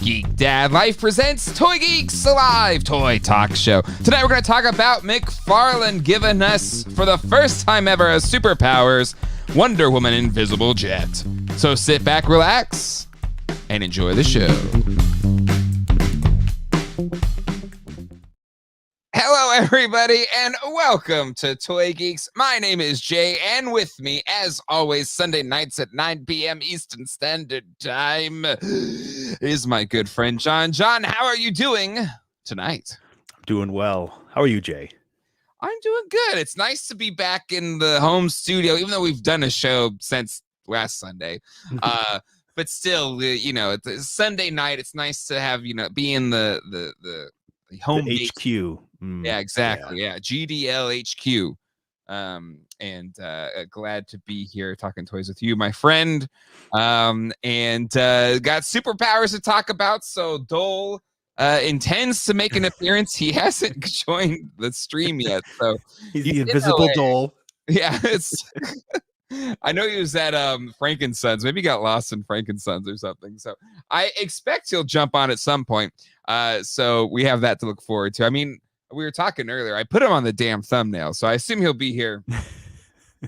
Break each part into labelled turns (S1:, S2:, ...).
S1: Geek Dad Life presents Toy Geeks, a live toy talk show. Tonight we're going to talk about McFarlane giving us, for the first time ever, as superpowers, Wonder Woman Invisible Jet. So sit back, relax, and enjoy the show. Hello, everybody, and welcome to Toy Geeks. My name is Jay, and with me, as always, Sunday nights at 9 p.m. Eastern Standard Time is my good friend, John. John, how are you doing tonight?
S2: I'm doing well. How are you, Jay?
S1: I'm doing good. It's nice to be back in the home studio, even though we've done a show since last Sunday. But still, you know, it's Sunday night. It's nice to have, be in the home
S2: the HQ.
S1: Yeah, exactly. Yeah, GDL HQ. Glad to be here talking toys with you, my friend. Got superpowers to talk about. So Doell intends to make an appearance. He hasn't joined the stream yet, so
S2: he's the invisible Doell.
S1: Yeah, it's. I know he was at Frankensons. Maybe he got lost in Frankensons or something. So I expect he'll jump on at some point. So we have that to look forward to. I mean, we were talking earlier. I put him on the damn thumbnail, so I assume he'll be here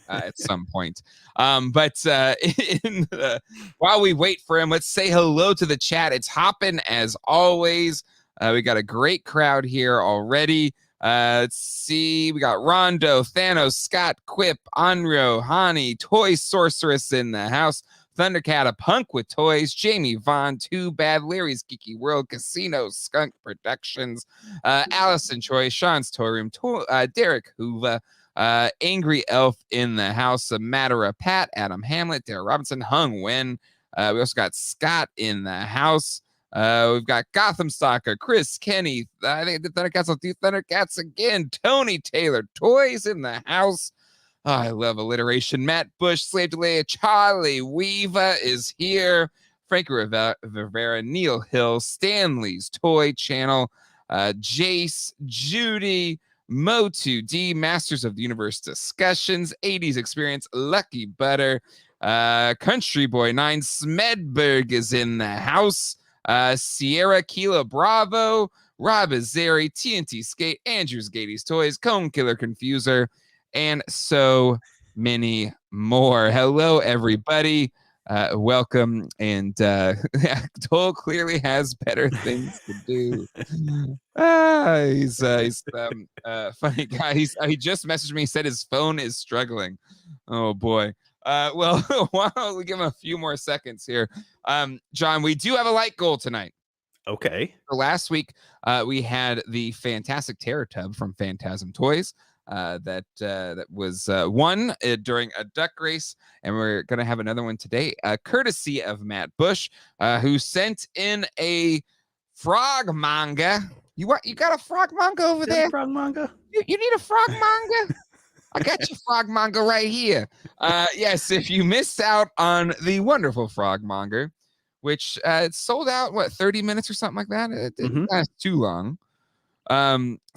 S1: at some point. While we wait for him, let's say hello to the chat. It's hopping as always. We got a great crowd here already. Let's see. We got Rondo, Thanos, Scott, Quip, Anro, Hani, Toy Sorceress in the house. Thundercat, a punk with toys, Jamie Vaughn, Too Bad, Larry's Geeky World, Casino, Skunk Productions, Allison Choi, Sean's Toy Room, Derek Hoover, Angry Elf in the house, Matera Pat, Adam Hamlet, Dara Robinson, Hung Wen. We also got Scott in the house. We've got Gotham Stalker, Chris Kenny. I think the Thundercats will do Thundercats again. Tony Taylor, Toys in the house. Oh, I love alliteration. Matt Bush, Slave Delay, Charlie Weaver is here. Frank Rivera, Neil Hill, Stanley's Toy Channel, Jace, Judy, Mo2D, Masters of the Universe Discussions, 80s Experience, Lucky Butter, Country Boy 9, Smedberg is in the house, Sierra Kilo Bravo, Rob Azeri, TNT Skate, Andrews Gatey's Toys, Cone Killer Confuser, and so many more. Hello, everybody. Welcome. And Doell clearly has better things to do. He's funny guy. He just messaged me. He said his phone is struggling. Oh, boy. Well, why don't we give him a few more seconds here? John, we do have a light goal tonight.
S2: Okay.
S1: So last week, we had the fantastic Terror Tub from Phantasm Toys. That was won during a duck race, and we're gonna have another one today, courtesy of Matt Bush, who sent in a frog manga. You got a frog manga over there?
S2: Frog manga?
S1: You need a frog manga? I got your frog manga right here. Yes, if you missed out on the wonderful frog manga, which it sold out 30 minutes or something like that. It didn't last too long.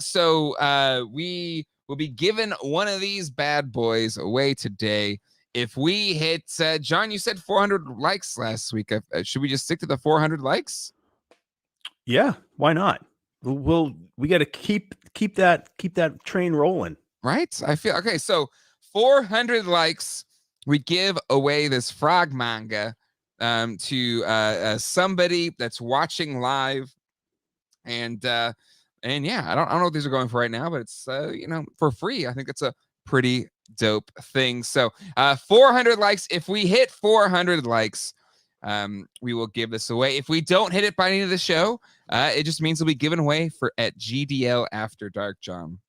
S1: So we will be giving one of these bad boys away today. If we hit, John, you said 400 likes last week. Should we just stick to the 400 likes?
S2: Yeah, why not? We got to keep that train rolling,
S1: right? I feel okay. So 400 likes, we give away this frog manga to somebody that's watching live, and yeah, I don't know what these are going for right now, but it's for free. I think it's a pretty dope thing. So 400 likes. If we hit 400 likes, we will give this away. If we don't hit it by the end of the show, it just means it'll be given away at GDL After Dark, John.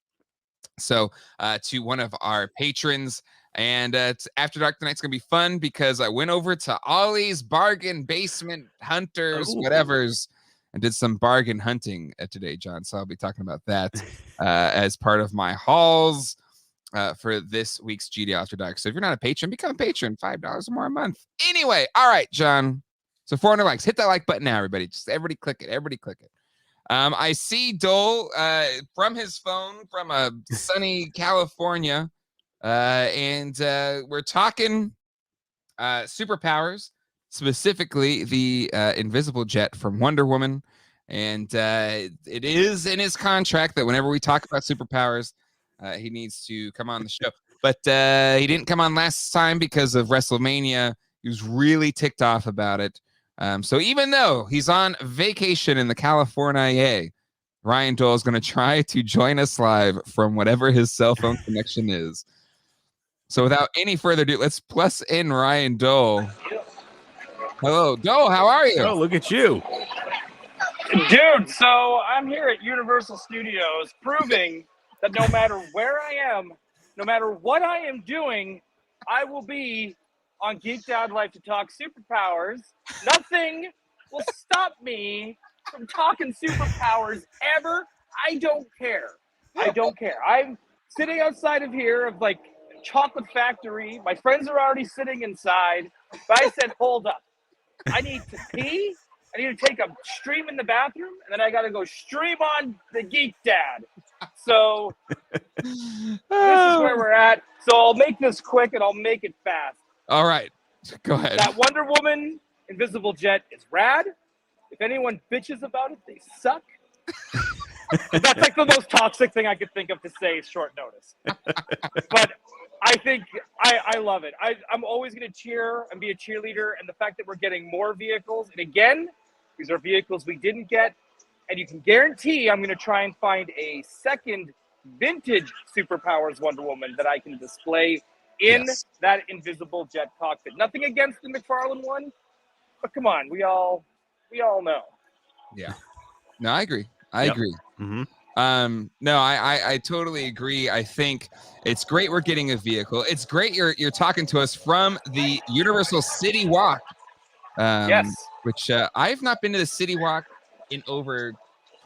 S1: So to one of our patrons. And it's After Dark tonight's gonna be fun because I went over to Ollie's Bargain Basement Hunters, whatever's, and did some bargain hunting today, John. So I'll be talking about that as part of my hauls for this week's GD After Dark. So if you're not a patron, become a patron. $5 or more a month. Anyway, all right, John. So 400 likes. Hit that like button now, everybody. Just everybody click it. Everybody click it. I see Doell from his phone from sunny California. And we're talking superpowers. specifically the invisible jet from Wonder Woman. And it is in his contract that whenever we talk about superpowers, he needs to come on the show. But he didn't come on last time because of WrestleMania. He was really ticked off about it. So even though he's on vacation in the California, Ryan Doell is going to try to join us live from whatever his cell phone connection is. So without any further ado, let's plus in Ryan Doell. Hello, Doell, how are you?
S2: Oh, look at you.
S3: Dude, so I'm here at Universal Studios proving that no matter where I am, no matter what I am doing, I will be on Geeked Out Life to talk superpowers. Nothing will stop me from talking superpowers ever. I don't care. I don't care. I'm sitting outside of here of like chocolate factory. My friends are already sitting inside. But I said, hold up. I need to pee. I need to take a stream in the bathroom, and then I got to go stream on the Geek Dad. So this is where we're at. So I'll make this quick, and I'll make it fast.
S1: All right. Go ahead.
S3: That Wonder Woman invisible jet is rad. If anyone bitches about it, they suck. That's like the most toxic thing I could think of to say is short notice. But I think I love it. I'm always going to cheer and be a cheerleader. And the fact that we're getting more vehicles, and again, these are vehicles we didn't get. And you can guarantee I'm going to try and find a second vintage Superpowers Wonder Woman that I can display in that invisible jet cockpit. Nothing against the McFarlane one, but come on, we all know.
S1: Yeah. No, I agree. I agree.
S2: Mm-hmm.
S1: No, I totally agree. I think it's great we're getting a vehicle. It's great you're talking to us from the Universal City Walk.
S3: Yes.
S1: Which I've not been to the City Walk in over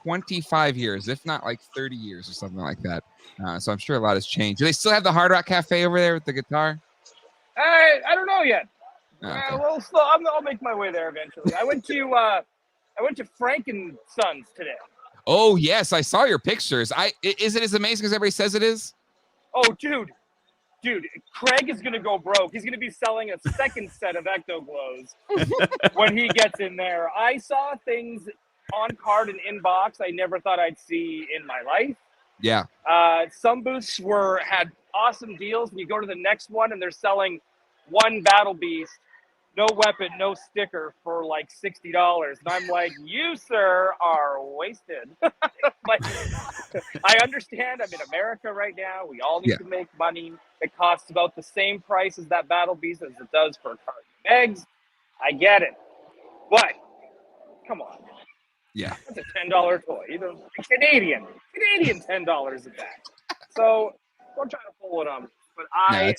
S1: 25 years, if not like 30 years or something like that. So I'm sure a lot has changed. Do they still have the Hard Rock Cafe over there with the guitar?
S3: I don't know yet.
S1: Okay.
S3: Well, I'll make my way there eventually. I went to Frank and Sons today.
S1: Oh yes, I saw your pictures. Is it as amazing as everybody says it is?
S3: Oh, dude, Craig is gonna go broke. He's gonna be selling a second set of Ecto Glows when he gets in there. I saw things on card and inbox I never thought I'd see in my life.
S1: Yeah.
S3: Some booths had awesome deals. And you go to the next one and they're selling one Battle Beast, no weapon, no sticker for like $60. And I'm like, you, sir, are wasted. Like, I understand I'm in America right now. We all need to make money. It costs about the same price as that Battle Beast as it does for a carton of eggs. I get it. But come on.
S1: Yeah.
S3: That's a $10 toy. Canadian $10 at that. So don't try to pull it on me. But I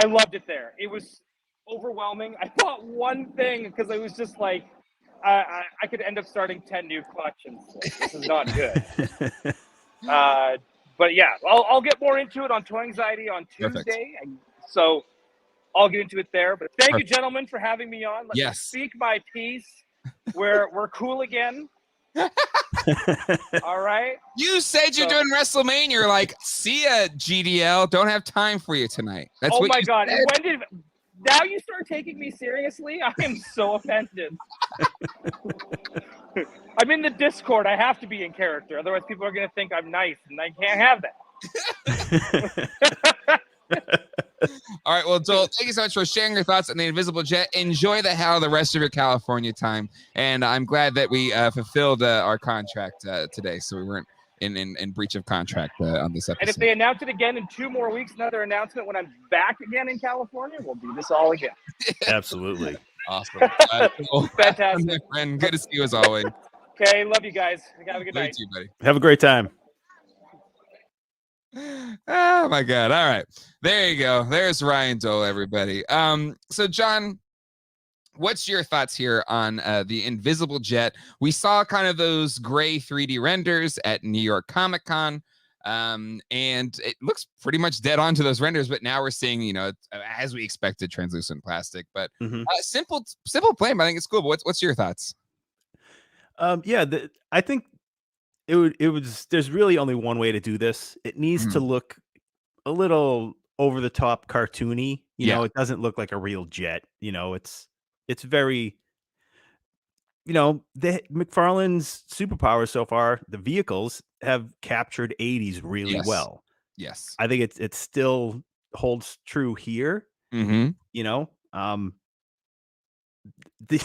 S3: loved it there. It was overwhelming. I bought one thing because I was just like, I could end up starting 10 new collections. This is not good. But yeah, I'll get more into it on Toy Anxiety on Tuesday. So I'll get into it there. But thank you, gentlemen, for having me on. Let me speak my piece. We're cool again. All right.
S1: You said you're doing WrestleMania. You're like, see ya, GDL. Don't have time for you tonight. That's
S3: oh
S1: what
S3: my
S1: you
S3: God.
S1: said.
S3: Now you start taking me seriously? I am so offended. I'm in the Discord. I have to be in character. Otherwise, people are going to think I'm nice, and I can't have that.
S1: All right. Well, Doell, thank you so much for sharing your thoughts on the Invisible Jet. Enjoy the hell of the rest of your California time. And I'm glad that we fulfilled our contract today. So we weren't in breach of contract on this episode.
S3: And if they announce it again in 2 more weeks, another announcement when I'm back again in California, we'll do this all again.
S2: Absolutely.
S1: Awesome.
S3: Fantastic.
S1: Friend, good to see you as always.
S3: Okay. Love you guys. Have a good night.
S1: Too, buddy.
S2: Have a great time.
S1: Oh my God. All right. There you go. There's Ryan Doell, everybody. So John, what's your thoughts here on the Invisible Jet? We saw kind of those gray 3D renders at New York Comic Con. And it looks pretty much dead on to those renders, but now we're seeing, as we expected, translucent plastic, but simple claim. I think it's cool. But what's your thoughts?
S2: I think there's really only one way to do this. It needs to look a little over the top cartoony, You know, it doesn't look like a real jet. You know, it's very, you know, the McFarlane's superpowers so far, the vehicles have captured 80s really
S1: Yes.
S2: well.
S1: Yes.
S2: I think it still holds true here,
S1: Mm-hmm.
S2: you know. The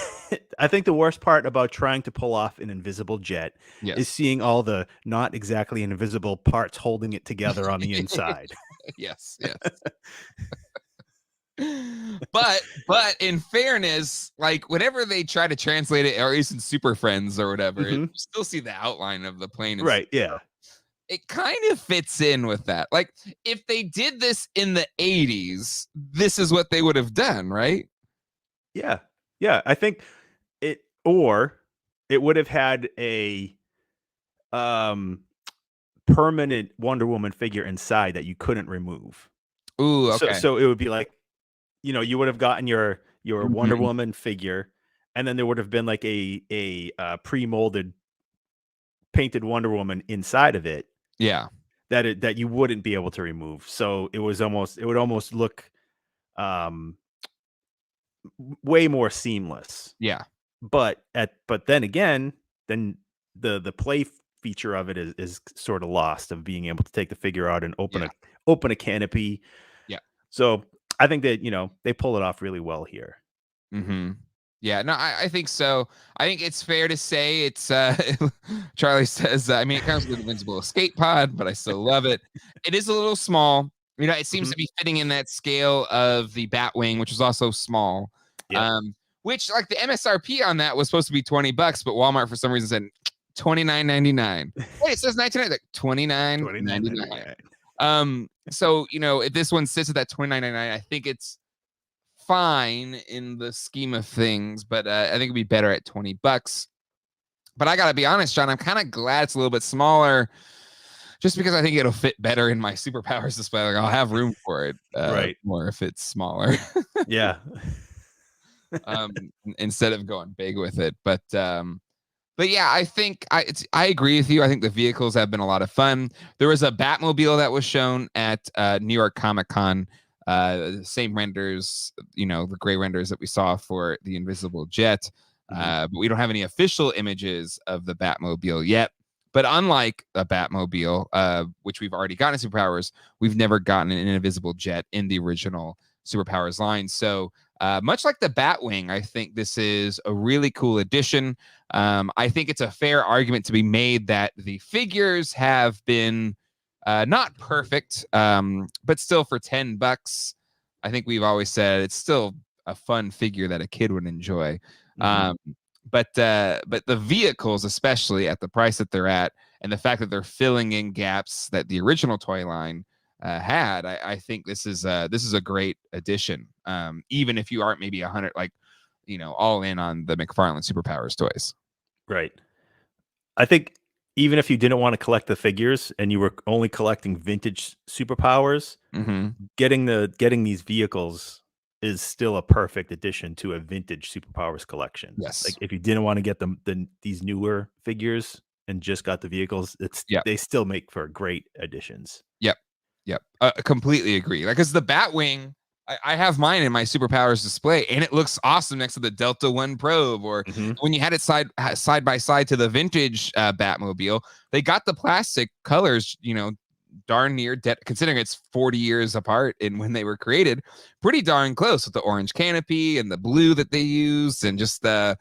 S2: I think the worst part about trying to pull off an invisible jet is
S1: Yes.
S2: seeing all the not exactly invisible parts holding it together on the inside.
S1: Yes. Yes. But in fairness, like whenever they try to translate it, or at least in Super Friends or whatever, you
S2: Mhm.
S1: still see the outline of the plane. And
S2: Right, yeah.
S1: it kind of fits in with that. Like if they did this in the 80s, this is what they would have done, right?
S2: Yeah. Yeah, I think or it would have had a, um, permanent Wonder Woman figure inside that you couldn't remove.
S1: Ooh,
S2: So
S1: okay.
S2: so it would be like, you know, you would have gotten your Wonder
S1: Mhm.
S2: Woman figure, and then there would have been like pre-molded painted Wonder Woman inside of it
S1: Yeah.
S2: that you wouldn't be able to remove. So it would almost look um way more seamless.
S1: Yeah.
S2: But then again, then the play feature of it is sort of lost of being able to take the figure out and
S1: Yeah.
S2: open a canopy.
S1: Yeah.
S2: So I think that, you know, they pull it off really well here.
S1: Mm-hmm. Yeah, no, I think so. I think it's fair to say it's Charlie says, I mean, it comes with an invincible escape pod, but I still love it. It is a little small. You know, it seems
S2: Mhm.
S1: to be fitting in that scale of the Batwing, which is also small.
S2: Yep.
S1: Which like the MSRP on that was supposed to be $20, but Walmart for some reason said $29.99. Wait, it says 19, like $29.99.
S2: 29.99.
S1: So you know, if this one sits at that $29.99, I think it's fine in the scheme of things, but I think it'd be better at $20. But I gotta be honest, John, I'm kind of glad it's a little bit smaller, just because I think it'll fit better in my superpowers display. Like I'll have room for it
S2: Right.
S1: more if it's smaller,
S2: Yeah.
S1: instead of going big with it. But yeah, I think I agree with you. I think the vehicles have been a lot of fun. There was a Batmobile that was shown at New York Comic Con. Same renders, you know, the gray renders that we saw for the Invisible Jet.
S2: Mhm.
S1: But we don't have any official images of the Batmobile yet. But unlike a Batmobile, which we've already gotten in Superpowers, we've never gotten an Invisible Jet in the original Superpowers line. So much like the Batwing, I think this is a really cool addition. I think it's a fair argument to be made that the figures have been not perfect, but still for $10, I think we've always said it's still a fun figure that a kid would enjoy.
S2: Mhm.
S1: But the vehicles, especially at the price that they're at, and the fact that they're filling in gaps that the original toy line had, I think this is a great addition. Even if you aren't maybe 100, like you know, all in on the McFarlane Superpowers toys.
S2: Right. I think even if you didn't want to collect the figures and you were only collecting vintage superpowers,
S1: Mm-hmm.
S2: getting these vehicles is still a perfect addition to a vintage superpowers collection. Like
S1: Yes.
S2: if you didn't want to get these newer figures and just got the vehicles,
S1: Yep.
S2: they still make for great additions.
S1: Yep. Yep. Completely agree. Like, because the Batwing, I have mine in my superpowers display, and it looks awesome next to the Delta One probe. Or
S2: Mhm.
S1: when you had it side by side to the vintage Batmobile, they got the plastic colors, you know, darn near considering it's 40 years apart in when they were created, pretty darn close with the orange canopy and the blue that they used, and just the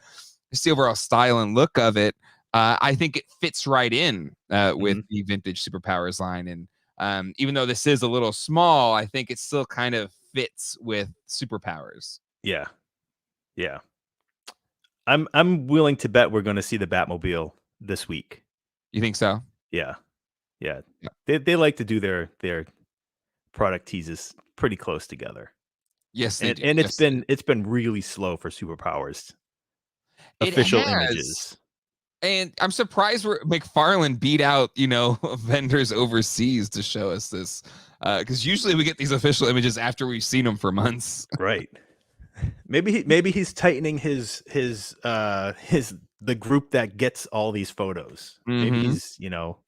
S1: overall style and look of it. I think it fits right in with
S2: Mhm.
S1: the vintage superpowers line. And even though this is a little small, I think it still kind of fits with superpowers.
S2: Yeah. Yeah. I'm willing to bet we're going to see the Batmobile this week.
S1: You think so?
S2: Yeah. Yeah.
S1: Yeah.
S2: They like to do their product teases pretty close together.
S1: Yes, they do.
S2: And
S1: Yes, they do.
S2: it's been really slow for superpowers
S1: It
S2: official
S1: has.
S2: images.
S1: And I'm surprised McFarlane beat out, you know, vendors overseas to show us this. Because usually we get these official images after we've seen them for months.
S2: Right. Maybe he's tightening the group that gets all these photos. Maybe
S1: Mm-hmm.
S2: he's, you know,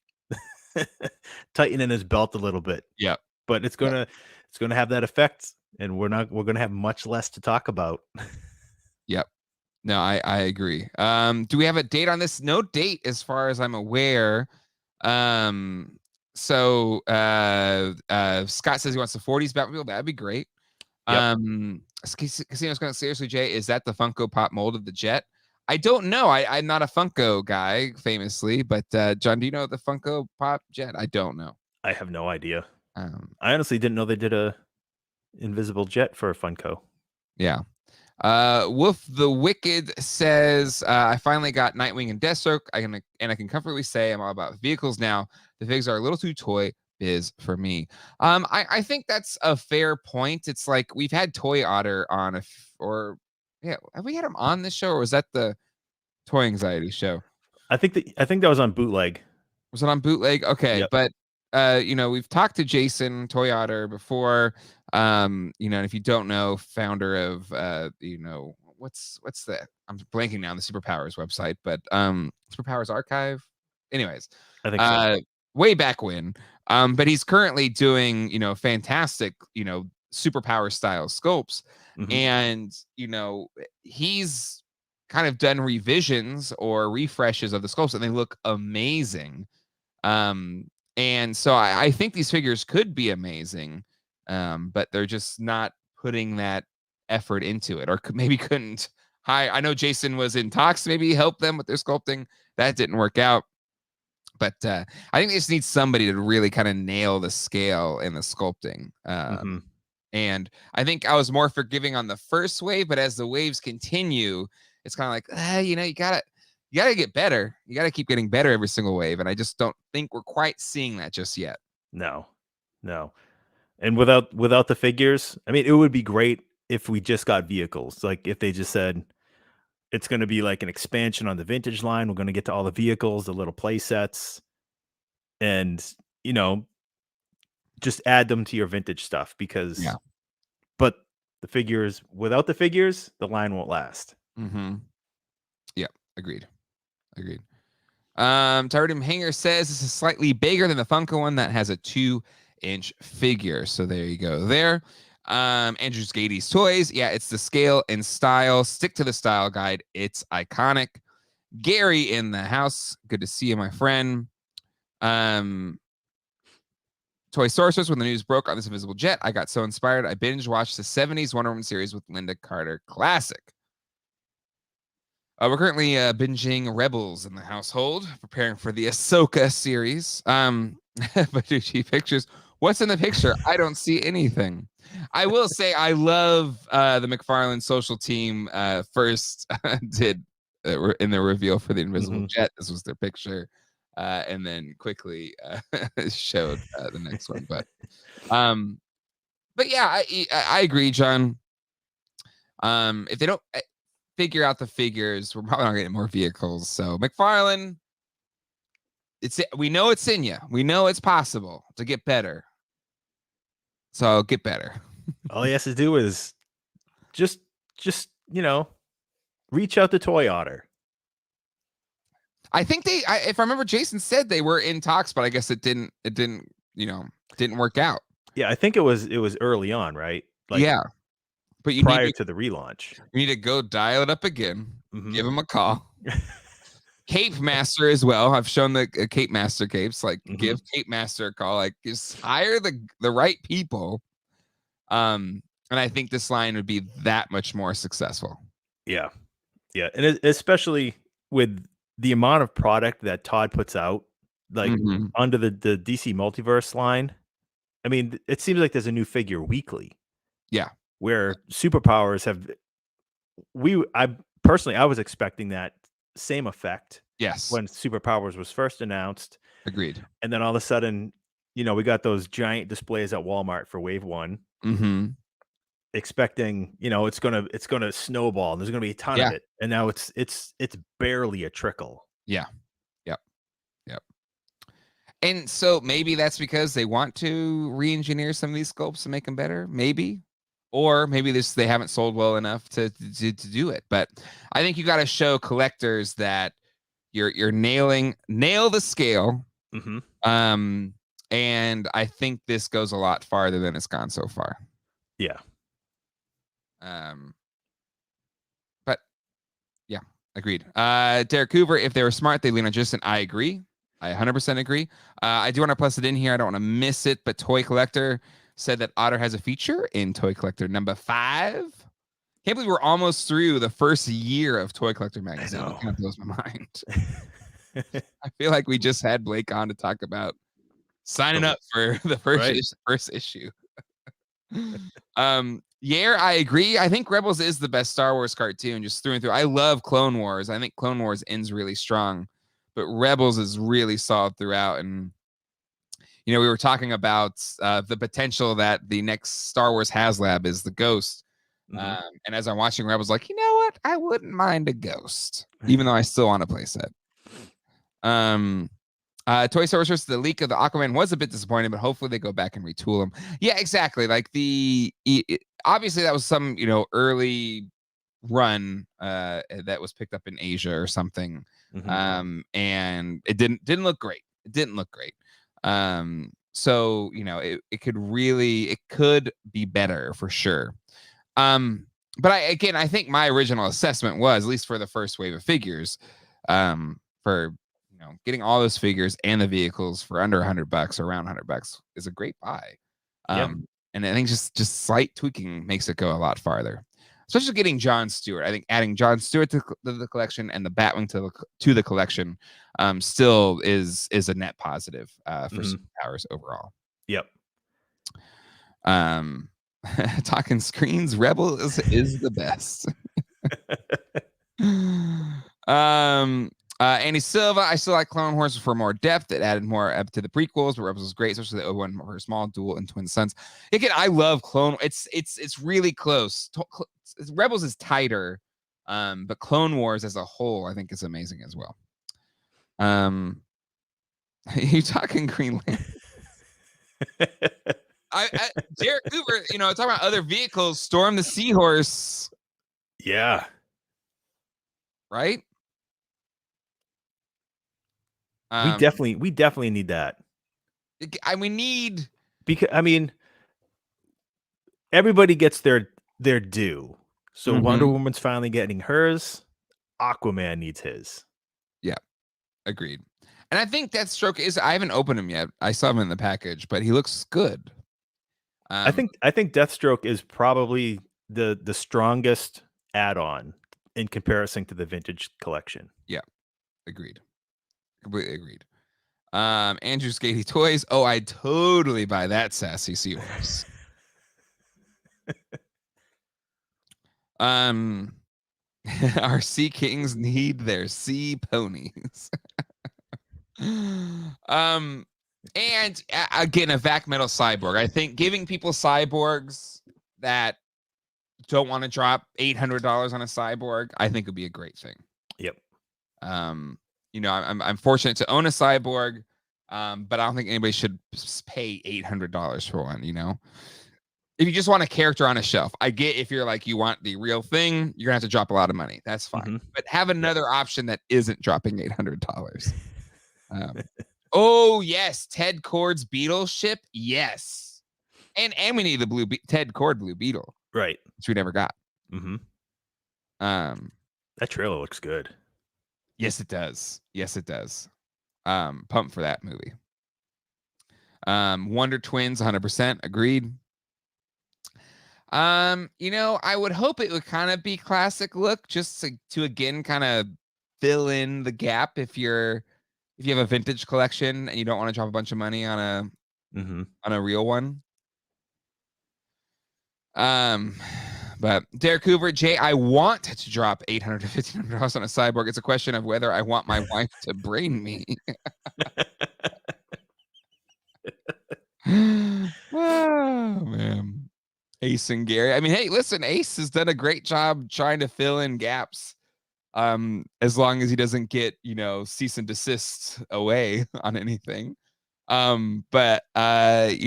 S2: tightening his belt a little bit.
S1: Yep.
S2: But
S1: Yep.
S2: it's gonna have that effect and we're going to have much less to talk about.
S1: Yep. No, I agree. Do we have a date on this? No date as far as I'm aware. So Scott says he wants the 40s Batmobile. That'd be great.
S2: Yep.
S1: Casino's going to seriously, Jay, is that the Funko Pop mold of the jet? I don't know. I'm not a Funko guy, famously, but John, do you know the Funko Pop jet? I don't know.
S2: I have no idea. I honestly didn't know they did a invisible jet for a Funko.
S1: Yeah. Wolf the Wicked says, I finally got Nightwing and Deathstroke. I can comfortably say I'm all about vehicles now. The figs are a little too toy biz for me. I think that's a fair point. It's like we've had Toy Otter on have we had him on this show, or was that the Toy Anxiety show?
S2: I think that was on Bootleg.
S1: Was it on Bootleg? Okay,
S2: yep.
S1: But we've talked to Jason Toy Otter before. And if you don't know, founder of what's the, I'm blanking now on the Superpowers website, but Superpowers Archive. Anyways,
S2: I think so.
S1: Way back when. But he's currently doing, fantastic, superpower style sculpts.
S2: Mm-hmm.
S1: And, he's kind of done revisions or refreshes of the sculpts, and they look amazing. And so I think these figures could be amazing, but they're just not putting that effort into it, or maybe couldn't. I know Jason was in talks to maybe help them with their sculpting. That didn't work out. But I think they just need somebody to really kind of nail the scale in the sculpting. And I think I was more forgiving on the first wave, but as the waves continue, it's kind of like, you gotta get better. You gotta keep getting better every single wave. And I just don't think we're quite seeing that just yet.
S2: No. And without the figures, I mean, it would be great if we just got vehicles. Like if they just said it's going to be like an expansion on the vintage line. We're going to get to all the vehicles, the little play sets, and just add them to your vintage stuff but the figures, without the figures, the line won't last.
S1: Mm-hmm. Yeah, agreed. Tyrodum Hanger says this is slightly bigger than the Funko one that has a 2-inch figure. So there you go there. Andrew Gady's Toys. Yeah, it's the scale and style. Stick to the style guide. It's iconic. Gary in the house. Good to see you, my friend. Toy Sorceress, when the news broke on this invisible jet, I got so inspired. I binge watched the 70s Wonder Woman series with Linda Carter. Classic. We're currently binging Rebels in the household, preparing for the Ahsoka series. Baducci Pictures. What's in the picture? I don't see anything. I will say I love the McFarlane's social team first did in the reveal for the invisible jet. This was their picture. And then quickly showed the next one. But yeah, I agree, John. If they don't figure out the figures, we're probably not getting more vehicles. So McFarlane, we know it's in you. We know it's possible to get better. So get better.
S2: All he has to do is just reach out to Toy Otter.
S1: I think if I remember, Jason said they were in talks, but I guess it didn't work out.
S2: Yeah, I think it was early on, right?
S1: Yeah. But
S2: prior to the relaunch.
S1: You need to go dial it up again. Give him a call. Cape Master as well. I've shown the Cape Master capes. Like, give Cape Master a call. Like, just hire the right people. And I think this line would be that much more successful.
S2: Yeah. And especially with the amount of product that Todd puts out, like under the DC Multiverse line. I mean, it seems like there's a new figure weekly.
S1: Yeah.
S2: Where superpowers have, I was expecting that same effect.
S1: Yes.
S2: When superpowers was first announced.
S1: Agreed.
S2: And then all of a sudden, we got those giant displays at Walmart for Wave 1. Expecting, it's gonna snowball and there's gonna be a ton of it. And now it's barely a trickle.
S1: Yeah. Yep. And so maybe that's because they want to re-engineer some of these sculpts and make them better. Maybe. Or maybe they haven't sold well enough to do it. But I think you got to show collectors that you're nail the scale. And I think this goes a lot farther than it's gone so far.
S2: Yeah.
S1: But yeah, agreed. Derek Hoover, if they were smart, they lean on Justin. I agree. I 100% agree. I do want to plus it in here. I don't want to miss it, but Toy Collector said that Otter has a feature in Toy Collector number 5. Can't believe we're almost through the first year of Toy Collector magazine. It kind of blows my mind. I feel like we just had Blake on to talk about signing up for the first issue. Yeah, I agree. I think Rebels is the best Star Wars cartoon, just through and through. I love Clone Wars. I think Clone Wars ends really strong, but Rebels is really solid throughout. And we were talking about the potential that the next Star Wars HasLab is the Ghost. And as I'm watching Rebels, like, you know what? I wouldn't mind a Ghost, even though I still want to play set. Toy Story versus the leak of the Aquaman was a bit disappointing, but hopefully they go back and retool them. Yeah, exactly. Like obviously that was some early run that was picked up in Asia or something, and it didn't look great. It didn't look great. So it could be better for sure. But I think my original assessment was, at least for the first wave of figures, for getting all those figures and the vehicles for under $100 or around $100 is a great buy. And I think just slight tweaking makes it go a lot farther, especially getting Jon Stewart. I think adding Jon Stewart to the collection and the Batwing to the collection still is a net positive for superpowers overall.
S2: Yep.
S1: Talking screens, Rebels is the best. Andy Silva, I still like Clone Wars for more depth. It added more to the prequels, but Rebels is great, especially the one for small dual and twin sons. Again, I love Clone. It's really close. Rebels is tighter, but Clone Wars as a whole, I think, is amazing as well. You talking Green Lantern? Derek Hoover, talking about other vehicles, Storm the Seahorse.
S2: Yeah.
S1: Right?
S2: We definitely need that.
S1: We need,
S2: because everybody gets their due. So Wonder Woman's finally getting hers. Aquaman needs his.
S1: Yeah, agreed. And I think Deathstroke I haven't opened him yet. I saw him in the package, but he looks good.
S2: I think Deathstroke is probably the strongest add-on in comparison to the vintage collection.
S1: Yeah, agreed. Completely agreed. Andrew Skatey Toys. Oh, I'd totally buy that sassy seahorse. Our sea kings need their sea ponies. And again, a vac metal cyborg. I think giving people cyborgs that don't want to drop $800 on a cyborg, I think would be a great thing.
S2: Yep.
S1: I'm fortunate to own a cyborg, but I don't think anybody should pay $800 for one. If you just want a character on a shelf, I get if you're like, you want the real thing, you're gonna have to drop a lot of money. That's fine. But have another option that isn't dropping $800. Oh yes, Ted Kord's Beetle ship. Yes, and we need the Ted Kord Blue Beetle,
S2: right?
S1: Which we never got.
S2: That trailer looks good.
S1: Yes, it does. Pumped for that movie. Wonder Twins, 100% agreed. I would hope it would kind of be classic look, just to again kind of fill in the gap if you have a vintage collection and you don't want to drop a bunch of money on a real one. But Derek Hoover, Jay, I want to drop $800 to $1,500 on a cyborg. It's a question of whether I want my wife to brain me. Oh man. Ace and Gary. I mean, hey, listen, Ace has done a great job trying to fill in gaps. As long as he doesn't get, cease and desist away on anything. But that'd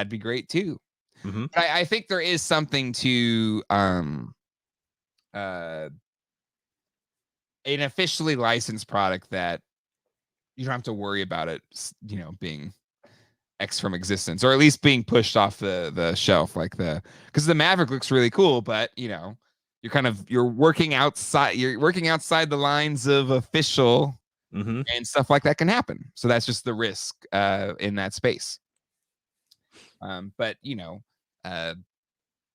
S1: be great too. But I think there is something to an officially licensed product that you don't have to worry about it, being X from existence, or at least being pushed off the shelf, like because the Maverick looks really cool, but you're working outside the lines of official, and stuff like that can happen. So that's just the risk in that space. But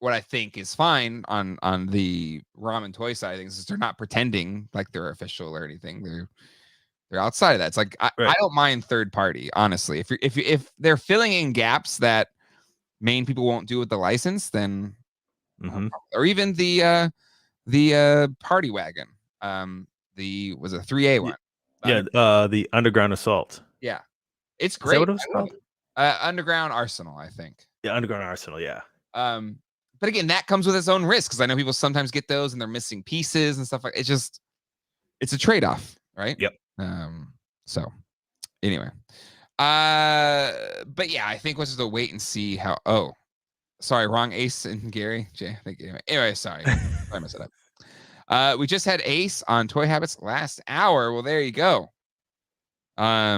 S1: what I think is fine on the ramen toy side of things is they're not pretending like they're official or anything. They're outside of that. It's like I don't mind third party, honestly. If they're filling in gaps that main people won't do with the license, then or even the party wagon. Was a 3A one.
S2: The Underground Assault.
S1: Yeah, it's
S2: Is
S1: great.
S2: that what it was called?
S1: Underground Arsenal, I think.
S2: Yeah, Underground Arsenal. Yeah.
S1: But again, that comes with its own risk, because I know people sometimes get those and they're missing pieces and stuff like. It's a trade-off, right?
S2: Yep.
S1: So anyway, but yeah, I think we'll just wait and see how. Oh, sorry, wrong Ace and Gary. Jay, thank you. Anyway, sorry, I messed it up. We just had Ace on Toy Habits last hour. Well, there you go. I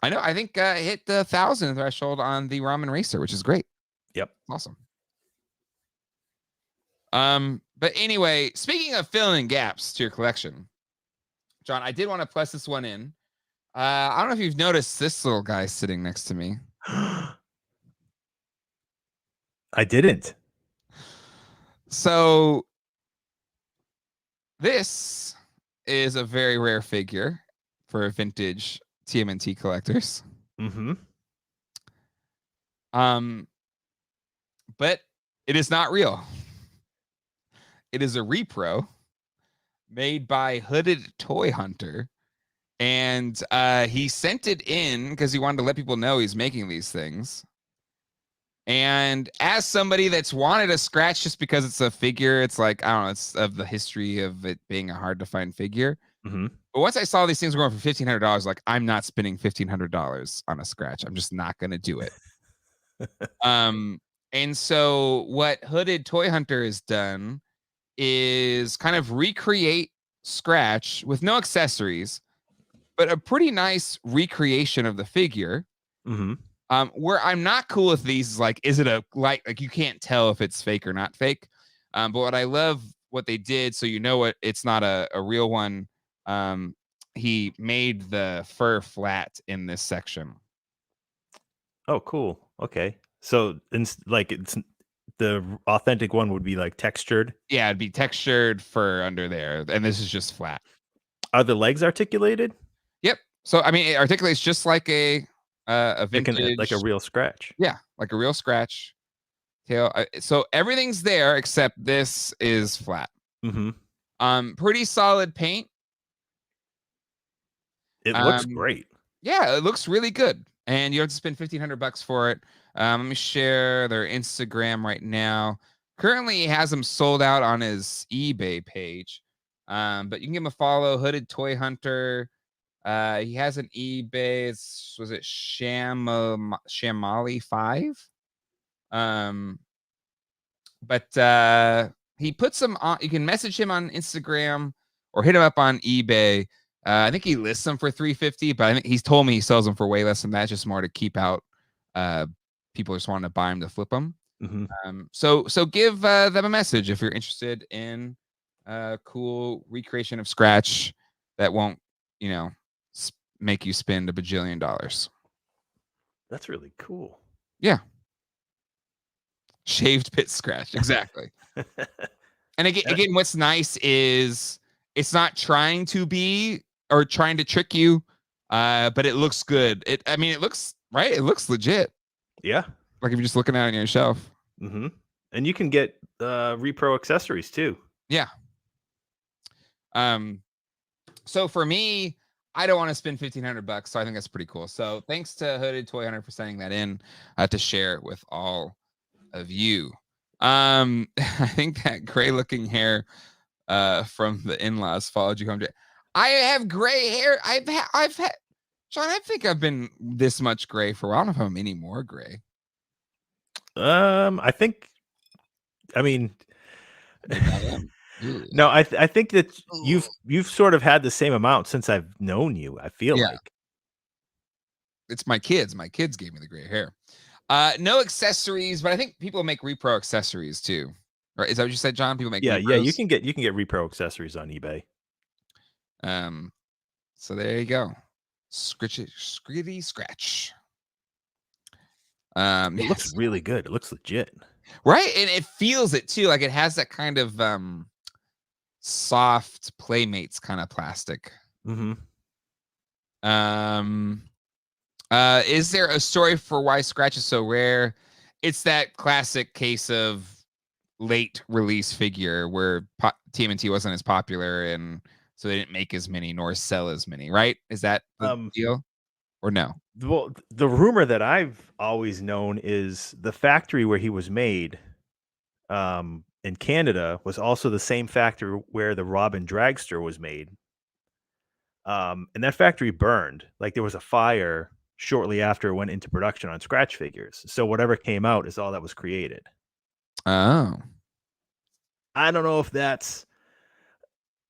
S1: know. I think hit the 1,000 threshold on the Ramen Racer, which is great.
S2: Yep,
S1: awesome. But anyway, speaking of filling gaps to your collection, John, I did want to plus this one in. I don't know if you've noticed this little guy sitting next to me.
S2: I didn't.
S1: So this is a very rare figure for vintage TMNT collectors. But it is not real. It is a repro made by Hooded Toy Hunter, and he sent it in because he wanted to let people know he's making these things. And as somebody that's wanted a scratch just because it's a figure, it's like, I don't know, it's of the history of it being a hard to find figure. But once I saw these things going for $1,500, like, I'm not spending $1,500 on a scratch. I'm just not going to do it. And so what Hooded Toy Hunter has done is kind of recreate Scratch with no accessories, but a pretty nice recreation of the figure. Where I'm not cool with these is like, is it like you can't tell if it's fake or not fake. But what I love what they did, so it's not a real one. He made the fur flat in this section.
S2: Oh, cool. Okay. So it's the authentic one would be like textured.
S1: Yeah, it'd be textured fur under there, and this is just flat.
S2: Are the legs articulated?
S1: Yep. So I mean, it articulates just like a vintage,
S2: like a real scratch.
S1: Yeah, like a real scratch tail. So everything's there except this is flat. Pretty solid paint.
S2: It looks great.
S1: Yeah, it looks really good, and you don't have to spend $1,500 for it. Let me share their Instagram right now. Currently, he has them sold out on his eBay page, but you can give him a follow. Hooded Toy Hunter. He has an eBay. Was it Shamali 5? But he puts them on. You can message him on Instagram or hit him up on eBay. I think he lists them for $350, but I think he's told me he sells them for way less than that, just more to keep out people just wanting to buy them to flip them. So give them a message if you're interested in a cool recreation of Scratch that won't, make you spend $1 bajillion.
S2: That's really cool.
S1: Yeah. Shaved pit Scratch. Exactly. And again, what's nice is it's not trying to be or trying to trick you, but it looks good. It looks right. It looks legit.
S2: Yeah.
S1: Like if you're just looking at it on your shelf.
S2: And you can get repro accessories too.
S1: Yeah. So for me, I don't want to spend $1,500, so I think that's pretty cool. So thanks to Hooded Toy Hunter for sending that in to share it with all of you. I think that gray looking hair from the in-laws followed you home. I have gray hair. I've had John, I think I've been this much gray for a while. I don't know if I'm any more gray.
S2: I mean, no, I think that you've sort of had the same amount since I've known you. I feel like
S1: it's my kids. My kids gave me the gray hair. No accessories, but I think people make repro accessories too. Right? Is that what you said, John? People make
S2: Yeah,
S1: repros?
S2: you can get repro accessories on eBay.
S1: So there you go. Scritty scratch.
S2: It looks really good. It looks legit.
S1: Right, and it feels it too. Like it has that kind of soft Playmates kind of plastic.
S2: Mm-hmm.
S1: Is there a story for why Scratch is so rare? It's that classic case of late release figure where TMNT wasn't as popular, and so they didn't make as many nor sell as many. Right? Is that the deal, or no?
S2: Well, the rumor that I've always known is the factory where he was made, in Canada, was also the same factory where the Robin Dragster was made. And that factory burned. Like there was a fire shortly after it went into production on Scratch figures. So whatever came out is all that was created.
S1: Oh,
S2: I don't know if that's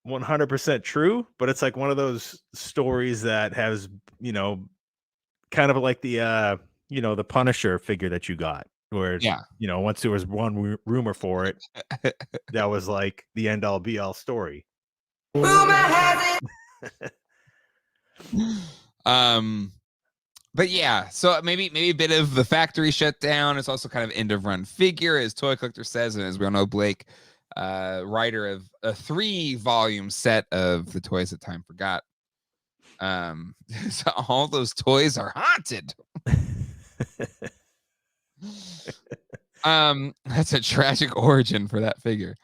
S2: 100% true, but it's like one of those stories that has, kind of like the the Punisher figure that you got, where once there was one rumor for it, that was like the end all be all story.
S4: Rumor has it.
S1: But yeah, so maybe a bit of the factory shutdown. It's also kind of end of run figure, as Toy Collector says, and as we all know, Blake, writer of a 3-volume set of the toys that time forgot. So all those toys are haunted. That's a tragic origin for that figure.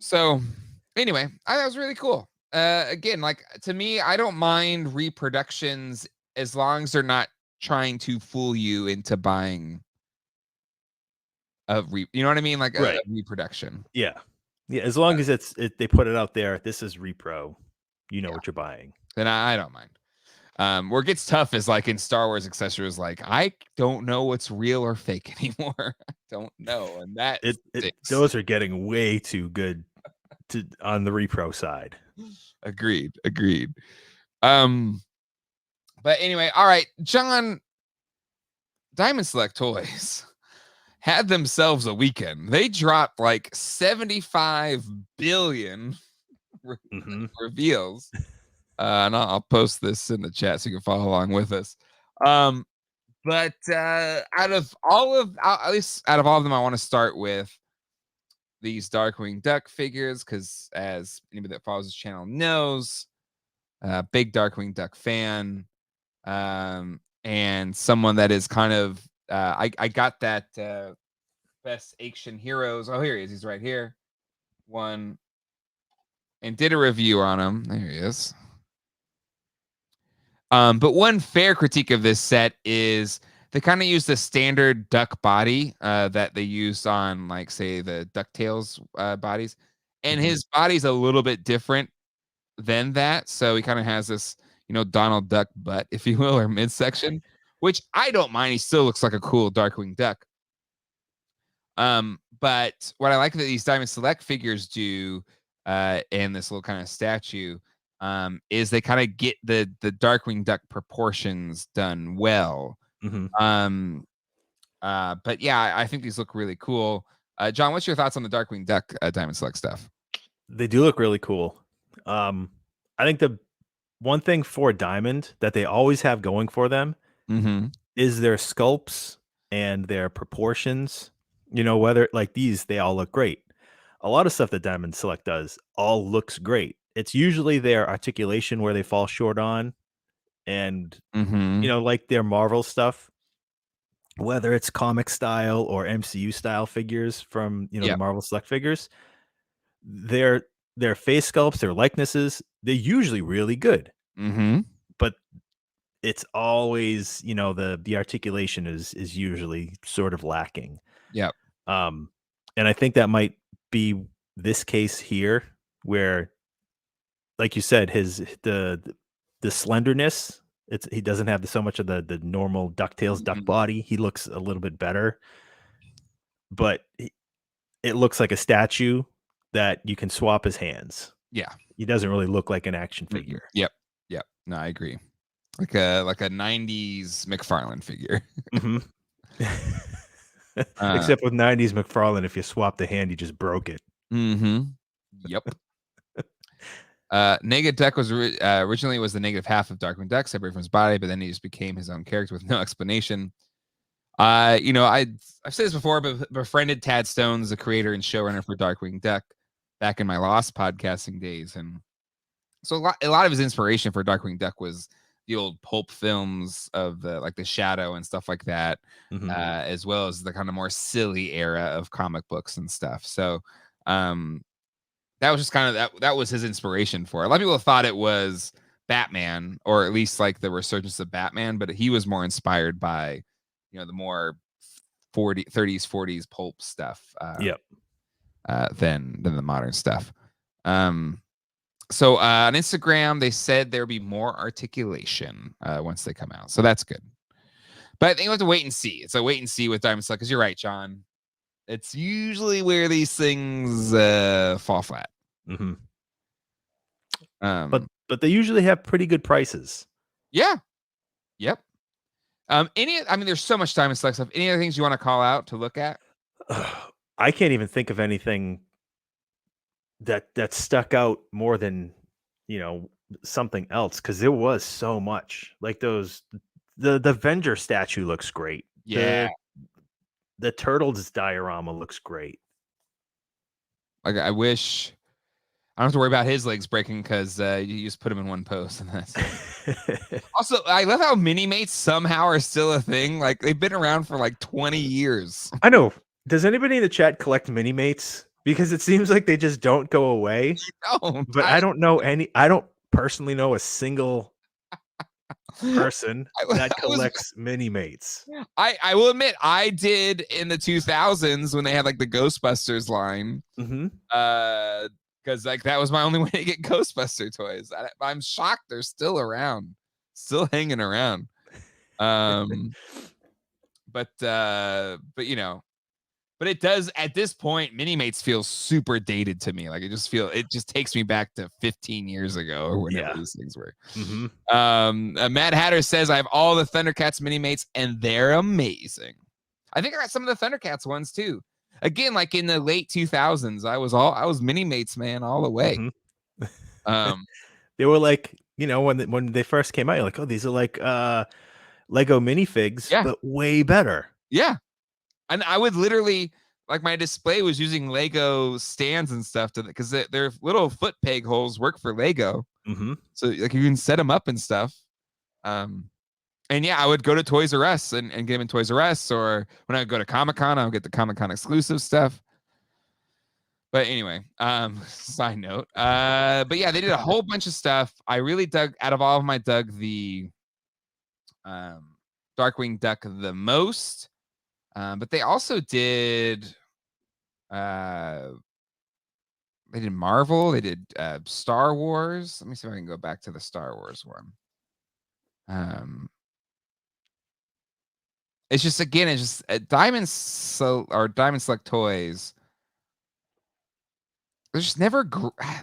S1: So anyway, that was really cool. Again, like to me, I don't mind reproductions as long as they're not trying to fool you into buying you know what I mean? Like a reproduction.
S2: Yeah. As long as they put it out there, this is repro, what you're buying.
S1: Then I don't mind. Where it gets tough is like in Star Wars accessories, like I don't know what's real or fake anymore. I don't know, and that
S2: those are getting way too good on the repro side.
S1: Agreed. But anyway, all right, John. Diamond Select Toys had themselves a weekend. They dropped like 75 billion reveals. And I'll post this in the chat so you can follow along with us. But out of all of them, I want to start with these Darkwing Duck figures, because as anybody that follows this channel knows, big Darkwing Duck fan, and someone that is kind of I got that best action heroes. Oh, here he is. He's right here. One, and did a review on him. There he is. But one fair critique of this set is they kind of use the standard duck body that they used on, like, say, the DuckTales bodies. And his body's a little bit different than that. So he kind of has this, Donald Duck butt, if you will, or midsection, which I don't mind. He still looks like a cool Darkwing Duck. But what I like that these Diamond Select figures do, and this little kind of statue, is they kind of get the Darkwing Duck proportions done well. But yeah, I think these look really cool. John, what's your thoughts on the Darkwing Duck Diamond Select stuff?
S2: They do look really cool. I think the one thing for Diamond that they always have going for them is their sculpts and their proportions. Whether like these, they all look great. A lot of stuff that Diamond Select does all looks great. It's usually their articulation where they fall short on, and like their Marvel stuff, whether it's comic style or MCU style figures from the Marvel Select figures, their face sculpts, their likenesses, they're usually really good. But it's always the articulation is usually sort of lacking. And I think that might be this case here, where, like you said, the slenderness, he doesn't have so much of the normal DuckTales duck body. He looks a little bit better, but it looks like a statue that you can swap his hands. He doesn't really look like an action figure.
S1: Yep. No, I agree. like a 90s McFarlane figure.
S2: Mm-hmm. Except with 90s McFarlane, if you swapped the hand, you just broke it.
S1: Mm-hmm. Yep. Negative Duck was originally was the negative half of Darkwing Duck, separated from his body, but then he just became his own character with no explanation. I've said this before, but befriended Tad Stones, the creator and showrunner for Darkwing Duck, back in my Lost podcasting days, and so a lot of his inspiration for Darkwing Duck was the old pulp films of the Shadow and stuff like that, as well as the kind of more silly era of comic books and stuff. So, that was just kind of that was his inspiration for it. A lot of people thought it was Batman, or at least like the resurgence of Batman, but he was more inspired by, the more 30s, 40s pulp stuff. Than the modern stuff. So on Instagram, they said there'll be more articulation once they come out. So that's good. But I think we'll have to wait and see. It's a wait and see with Diamond Select, because you're right, John. It's usually where these things fall flat.
S2: Mm-hmm. But they usually have pretty good prices.
S1: Yeah. Yep. There's so much Diamond Select stuff. Any other things you want to call out to look at?
S2: I can't even think of anything that stuck out more than something else, because there was so much. Like the Avenger statue looks great.
S1: Yeah.
S2: The Turtles diorama looks great.
S1: Like, I wish I don't have to worry about his legs breaking, because you just put him in one pose and that's it. Also, I love how mini-mates somehow are still a thing. Like, they've been around for like 20 years.
S2: I know. Does anybody in the chat collect mini-mates? Because it seems like they just don't go away.
S1: Don't.
S2: But I don't know I don't personally know a single person that collects mini-mates.
S1: I will admit, I did in the 2000s when they had like the Ghostbusters line.
S2: Mm-hmm.
S1: Because like that was my only way to get Ghostbuster toys. I'm shocked they're still around, still hanging around. But it does at this point. Mini-mates feel super dated to me. Like it just takes me back to 15 years ago or whenever these things were.
S2: Mm-hmm.
S1: Mad Hatter says I have all the Thundercats mini-mates and they're amazing. I think I got some of the Thundercats ones too. Again, like in the late 2000s, I was mini-mates, man, all the way.
S2: Mm-hmm. They were like, when they first came out, you're like, oh, these are like Lego minifigs, but way better.
S1: Yeah. And I would literally, like, my display was using Lego stands and stuff because their little foot peg holes work for Lego.
S2: Mm-hmm.
S1: So like you can set them up and stuff. And yeah, I would go to Toys R Us and get them in Toys R Us, or when I would go to Comic-Con, I would get the Comic-Con exclusive stuff. But anyway, side note. But yeah, they did a whole bunch of stuff. I really dug the Darkwing Duck the most. But they also did they did Marvel, they did Star Wars. Let me see if I can go back to the Star Wars one. It's just Diamond Select toys. They're just never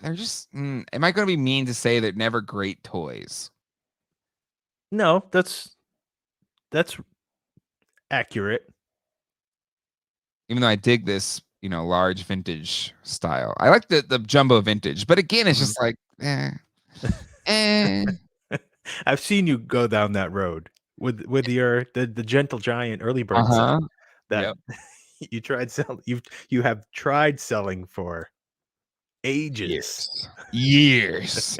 S1: they're just am I going to be mean to say they're never great toys?
S2: No, that's accurate.
S1: Even though I dig this, large vintage style. I like the jumbo vintage, but again, it's just like,
S2: I've seen you go down that road with your the Gentle Giant early bird that you tried selling. You have tried selling for ages.
S1: Years.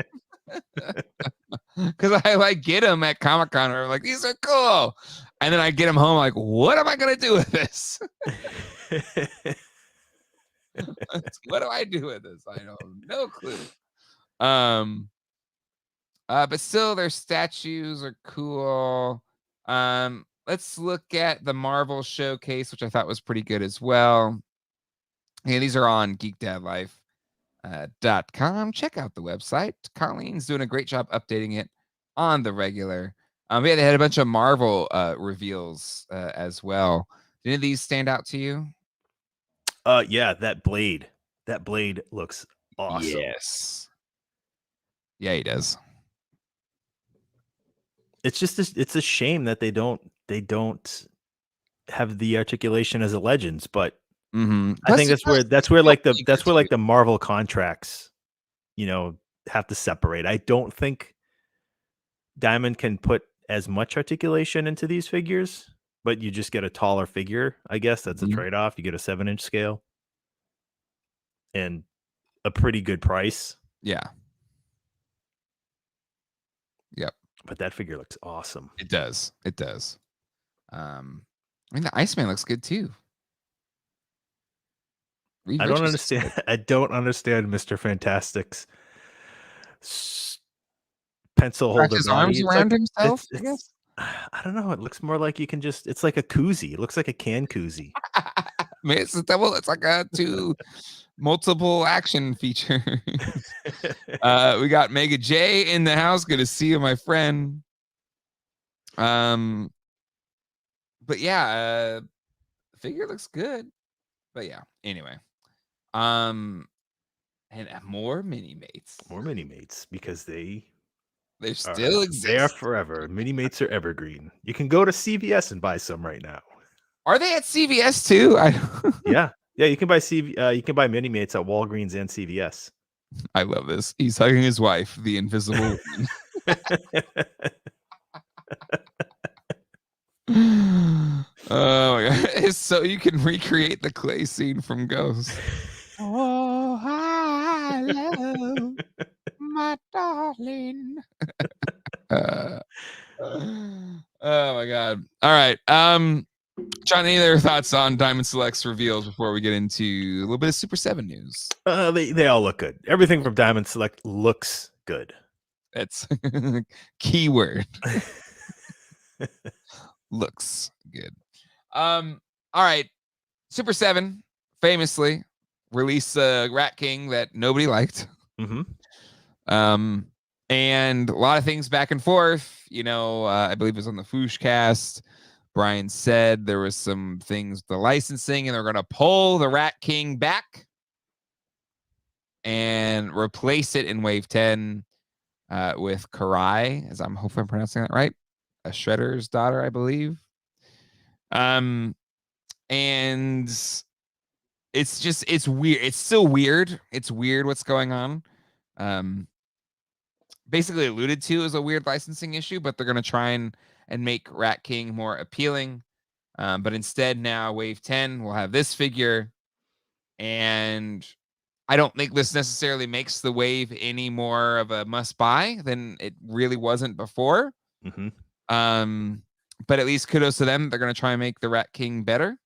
S1: Because I get them at Comic-Con, or I'm like, these are cool, and then I get them home like, what am I gonna do with this? What do I do with this? I have no clue. But still, their statues are cool. Let's look at the Marvel showcase, which I thought was pretty good as well. Yeah, these are on geekdadlife.com. Check out the website. Colleen's doing a great job updating it on the regular. They had a bunch of Marvel reveals as well. Did any of these stand out to you?
S2: Yeah, that blade looks awesome.
S1: Yes. Yeah, he does.
S2: it's just it's a shame that they don't have the articulation as a Legends, but
S1: Mm-hmm.
S2: I think that's where like the
S1: the
S2: Marvel contracts, have to separate. I don't think Diamond can put as much articulation into these figures, but you just get a taller figure. I guess that's a trade-off. You get a 7-inch scale and a pretty good price.
S1: Yeah. Yep.
S2: But that figure looks awesome.
S1: It does. It does. I mean, the Iceman looks good too.
S2: I don't understand. I don't understand Mr. Fantastic's pencil holder
S1: his
S2: body.
S1: arms around himself, I guess.
S2: I don't know. It looks more like you can just. It's like a koozie. It looks like a can koozie.
S1: I mean, it's a double. It's like a multiple action feature. We got Mega J in the house. Good to see you, my friend. But yeah, figure looks good. But yeah, anyway. And more mini mates.
S2: More mini mates because they
S1: still exist.
S2: They are forever. Mini mates are evergreen. You can go to CVS and buy some right now.
S1: Are they at CVS too?
S2: Yeah. You can buy you can buy mini mates at Walgreens and CVS.
S1: I love this. He's hugging his wife, the invisible woman. Oh my god! It's so you can recreate the clay scene from Ghost. Oh, hello, my darling. Oh my god! All right, John, any other thoughts on Diamond Select's reveals before we get into a little bit of Super 7 news?
S2: They all look good. Everything from Diamond Select looks good.
S1: That's keyword. Looks good. All right. Super 7 famously released a Rat King that nobody liked. And a lot of things back and forth. I believe it was on the Foosh cast. Brian said there was some things with the licensing, and they're going to pull the Rat King back and replace it in Wave 10 with Karai, as I'm hoping I'm pronouncing that right. A Shredder's daughter, I believe. And it's weird. It's still weird. It's weird what's going on. Basically alluded to as a weird licensing issue, but they're going to try and make Rat King more appealing. But instead now Wave 10 will have this figure. And I don't think this necessarily makes the wave any more of a must buy than it really wasn't before. But at least kudos to them. They're going to try and make the Rat King better.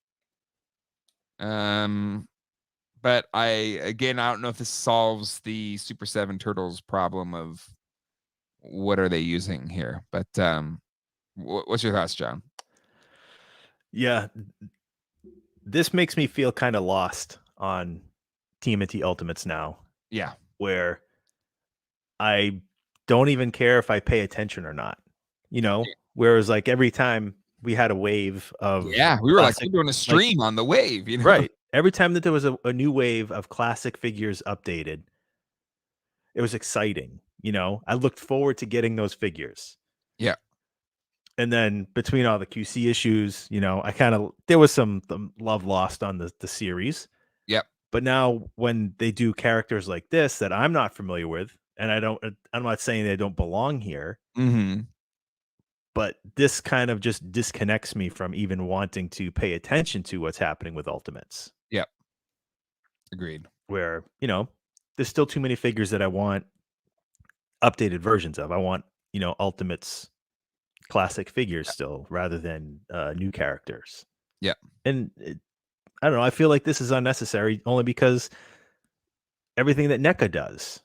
S1: But I don't know if this solves the Super 7 Turtles problem of what are they using here. But what's your thoughts, John?
S2: Yeah, this makes me feel kind of lost on TMNT Ultimates now.
S1: Yeah,
S2: where I don't even care if I pay attention or not. Whereas like every time we had a wave of
S1: we were like we're doing a stream on the wave,
S2: right? Every time that there was a new wave of classic figures updated, it was exciting. I looked forward to getting those figures.
S1: Yeah.
S2: And then between all the QC issues, there was some love lost on the series.
S1: Yep.
S2: But now when they do characters like this that I'm not familiar with, and I'm not saying they don't belong here, but this kind of just disconnects me from even wanting to pay attention to what's happening with Ultimates.
S1: Yep. Agreed.
S2: Where, there's still too many figures that I want updated versions of. I want, Ultimates classic figures still rather than new characters.
S1: Yeah.
S2: And I don't know. I feel like this is unnecessary only because everything that NECA does,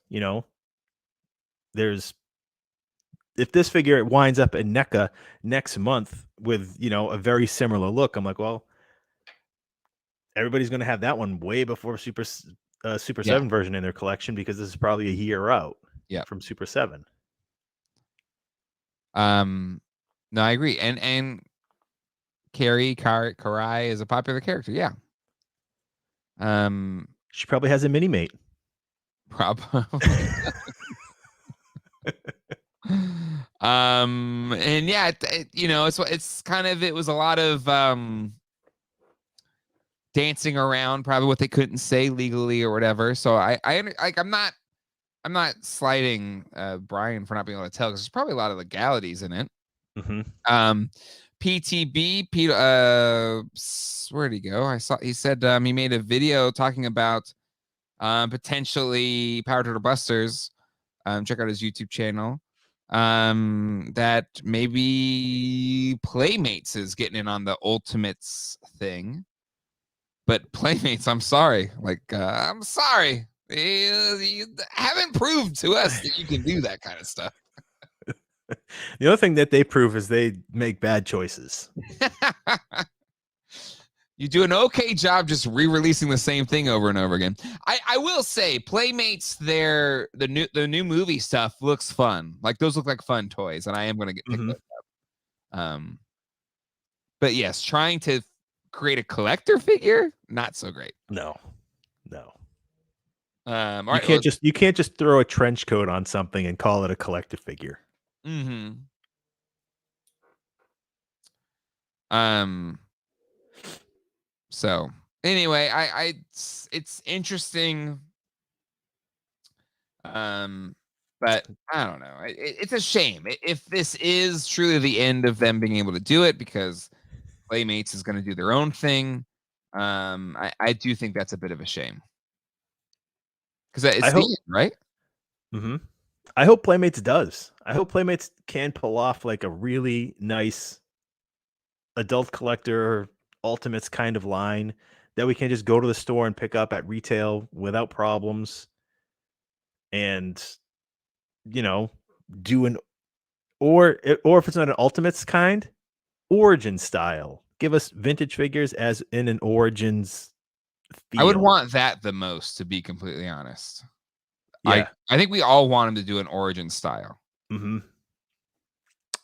S2: if this figure winds up in NECA next month with, a very similar look, I'm like, well, everybody's going to have that one way before Super 7 version in their collection because this is probably a year out from Super 7.
S1: No, I agree. And Karai is a popular character. Yeah.
S2: She probably has a mini mate.
S1: Probably. And yeah, it's kind of, it was a lot of dancing around probably what they couldn't say legally or whatever. So I'm not slighting Brian for not being able to tell, because there's probably a lot of legalities in it. PTB, where'd he go? He said he made a video talking about potentially Power Turtle Busters. Check out his YouTube channel. That maybe Playmates is getting in on the Ultimates thing. But Playmates, I'm sorry. I'm sorry. You haven't proved to us that you can do that kind of stuff.
S2: The other thing that they prove is they make bad choices.
S1: You do an okay job just re-releasing the same thing over and over again. I will say, Playmates, the new movie stuff looks fun. Like, those look like fun toys, and I am going to pick those up. But yes, trying to create a collector figure, not so great.
S2: No.
S1: All
S2: you can't just throw a trench coat on something and call it a collector figure.
S1: So anyway, it's interesting. But I don't know. It's a shame if this is truly the end of them being able to do it, because Playmates is going to do their own thing. I do think that's a bit of a shame, because it's the end, right?
S2: I hope Playmates does. I hope Playmates can pull off like a really nice adult collector Ultimates kind of line that we can just go to the store and pick up at retail without problems, and do an or if it's not an Ultimates kind, Origin style. Give us vintage figures as in an Origins feel.
S1: I would want that the most, to be completely honest.
S2: Yeah.
S1: I think we all want him to do an Origin style.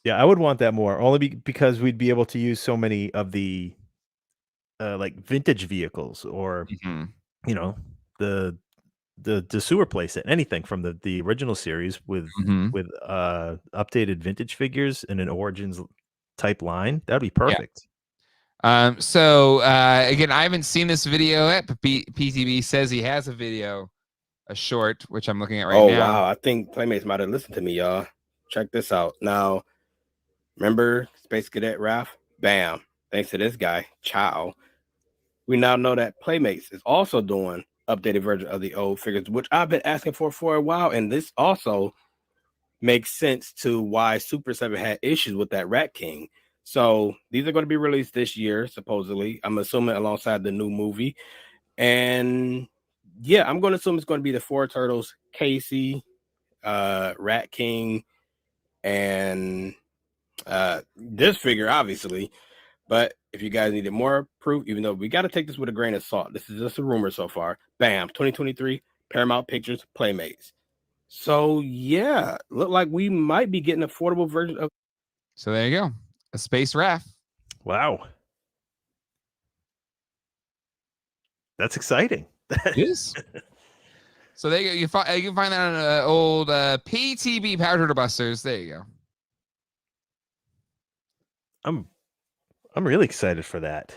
S2: Yeah, I would want that more, only because we'd be able to use so many of the like vintage vehicles, or the sewer playset, anything from the original series with updated vintage figures in an Origins type line. That'd be perfect.
S1: So again, I haven't seen this video yet, but PTB says he has a video, a short, which I'm looking at right now.
S5: Oh wow, I think Playmates might have listened to me, y'all. Check this out. Now, remember Space Cadet Raph? Bam. Thanks to this guy, Chow, we now know that Playmates is also doing updated version of the old figures, which I've been asking for a while. And this also makes sense to why Super 7 had issues with that Rat King. So these are going to be released this year, supposedly. I'm assuming alongside the new movie. And yeah, I'm going to assume it's going to be the 4 Turtles, Casey, Rat King, and this figure, obviously. But if you guys needed more proof, even though we got to take this with a grain of salt, this is just a rumor so far. Bam, 2023, Paramount Pictures, Playmates. So yeah, look like we might be getting an affordable version of.
S1: So there you go, a Space Raph.
S2: Wow, that's exciting.
S1: It is. So there you go. You can find that on old PTB Power Turtle Busters. There you go.
S2: I'm really excited for that.